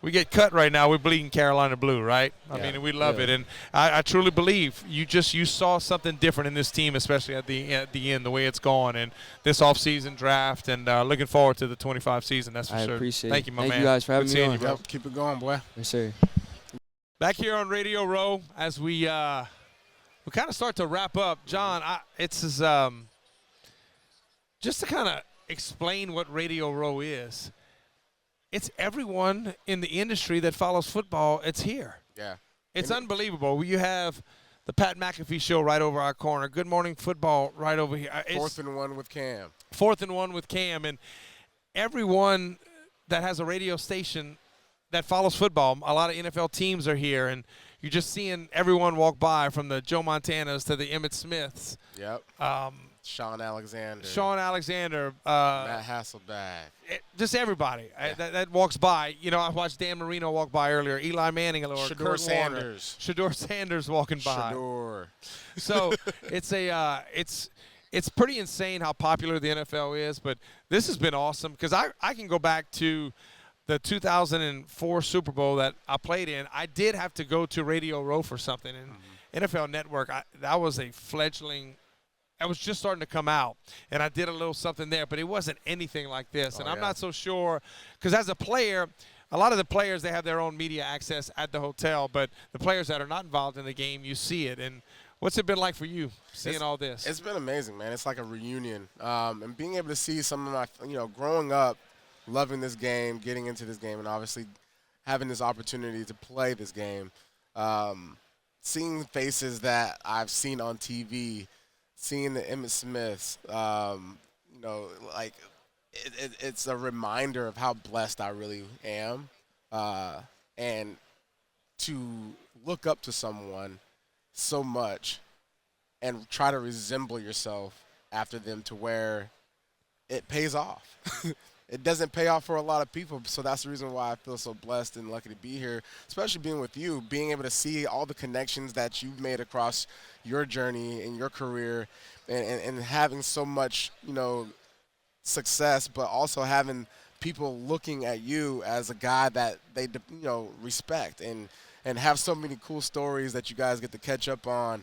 we get cut right now. We're bleeding Carolina blue, right? I mean, we love it, and I truly believe you saw something different in this team, especially at the end, the way it's gone, and this offseason draft, and looking forward to the 25 season. That's for sure. I appreciate it. Thank you, my man. Thank you guys for having me on. You, bro. Keep it going, boy. Yes, sir. Back here on Radio Row, as we kind of start to wrap up, John. It's just to kind of explain what Radio Row is. It's everyone in the industry that follows football. It's here. Yeah. It's unbelievable. You have the Pat McAfee show right over our corner. Good Morning Football right over here. Fourth and one with Cam. Fourth and one with Cam. And everyone that has a radio station that follows football, a lot of NFL teams are here. And you're just seeing everyone walk by, from the Joe Montanas to the Emmitt Smiths. Yep. Sean Alexander. Matt Hasselbeck. Just everybody that walks by. I watched Dan Marino walk by earlier. Eli Manning, or Shedeur Sanders. Shedeur Sanders walking by. Shedeur. So it's pretty insane how popular the NFL is, but this has been awesome because I can go back to the 2004 Super Bowl that I played in. I did have to go to Radio Row for something, and NFL Network, that was a fledgling – I was just starting to come out, and I did a little something there, but it wasn't anything like this. And I'm not so sure because as a player – a lot of the players, they have their own media access at the hotel, but the players that are not involved in the game, you see it. And what's it been like for you seeing all this? It's been amazing, man. It's like a reunion. And being able to see some of my, growing up, loving this game, getting into this game, and obviously having this opportunity to play this game, seeing faces that I've seen on TV, seeing the Emmitt Smiths, it's a reminder of how blessed I really am, and to look up to someone so much and try to resemble yourself after them to where it pays off. It doesn't pay off for a lot of people, so that's the reason why I feel so blessed and lucky to be here, especially being with you, being able to see all the connections that you've made across your journey and your career, and having so much, success, but also having people looking at you as a guy that they respect and have so many cool stories that you guys get to catch up on.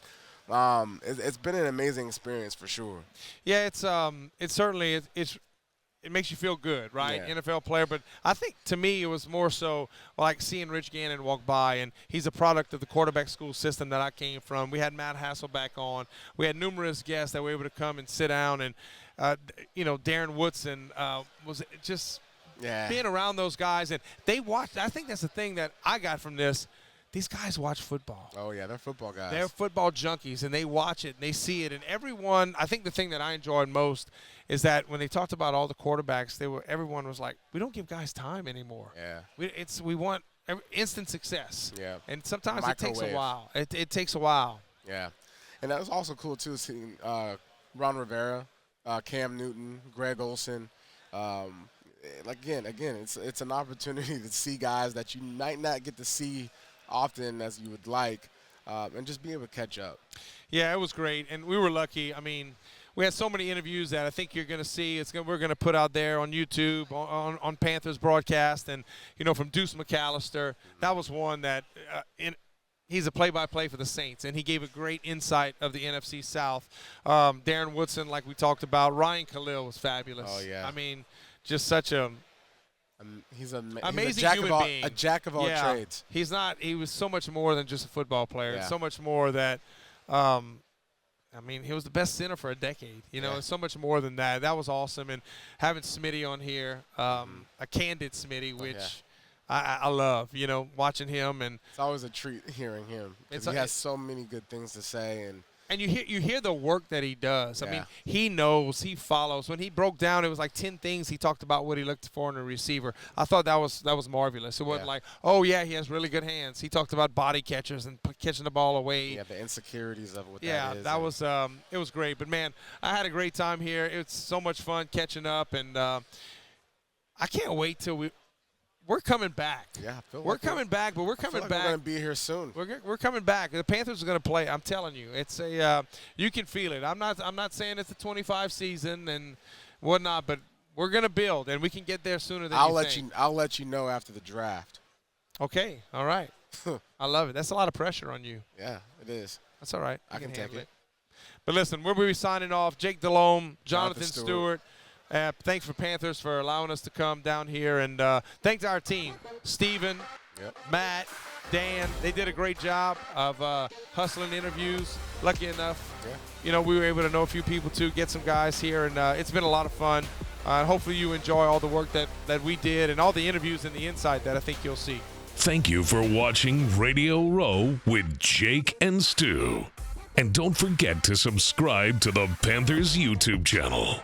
It's been an amazing experience for sure. Yeah, it's certainly it makes you feel good, right? Yeah. NFL player, but I think to me it was more so like seeing Rich Gannon walk by, and he's a product of the quarterback school system that I came from. We had Matt Hasselbeck on. We had numerous guests that were able to come and sit down, and Darren Woodson was just being around those guys, and they watched. I think that's the thing that I got from this. These guys watch football. Oh, yeah, they're football guys. They're football junkies, and they watch it, and they see it. And everyone, I think the thing that I enjoyed most is that when they talked about all the quarterbacks, everyone was like, we don't give guys time anymore. Yeah. We want instant success. Yeah. And sometimes Microwave. it takes a while. It takes a while. Yeah. And that was also cool, too, seeing Ron Rivera, Cam Newton, Greg Olsen. Again, it's an opportunity to see guys that you might not get to see often as you would like, and just be able to catch up. Yeah, it was great, and we were lucky. I mean, we had so many interviews that I think you're going to see. We're going to put out there on YouTube, on Panthers broadcast, and from Deuce McAllister. That was one that he's a play-by-play for the Saints, and he gave a great insight of the NFC South. Darren Woodson, like we talked about. Ryan Khalil was fabulous. Oh, yeah. I mean, just such a he's amazing jack human of all, being. a jack of all trades. He was so much more than just a football player. Yeah. So much more that he was the best center for a decade. So much more than that. That was awesome. And having Smitty on here, a candid Smitty, which I love, watching him. And it's always a treat hearing him. He has so many good things to say. And you hear the work that he does. I mean, he knows, he follows. When he broke down, it was like 10 things he talked about what he looked for in a receiver. I thought that was marvelous. It wasn't like, oh yeah, he has really good hands. He talked about body catchers and catching the ball away. Yeah, the insecurities of what that is. That was it was great. But man, I had a great time here. It's so much fun catching up, and I can't wait till we're coming back. Yeah, we're coming back, but we're coming back. We're going to be here soon. We're coming back. The Panthers are going to play. I'm telling you, it's you can feel it. I'm not saying it's a 25 season and whatnot, but we're going to build, and we can get there sooner than you think. I'll let you know after the draft. Okay, all right. I love it. That's a lot of pressure on you. Yeah, it is. That's all right. I can take it. But listen, we'll be signing off. Jake Delhomme, Jonathan Stewart. Thanks for Panthers for allowing us to come down here, and thanks to our team, Steven, Matt, Dan. They did a great job of hustling interviews. Lucky enough, we were able to know a few people too, get some guys here, and it's been a lot of fun. Hopefully you enjoy all the work that we did and all the interviews and the insight that I think you'll see. Thank you for watching Radio Row with Jake and Stu. And don't forget to subscribe to the Panthers YouTube channel.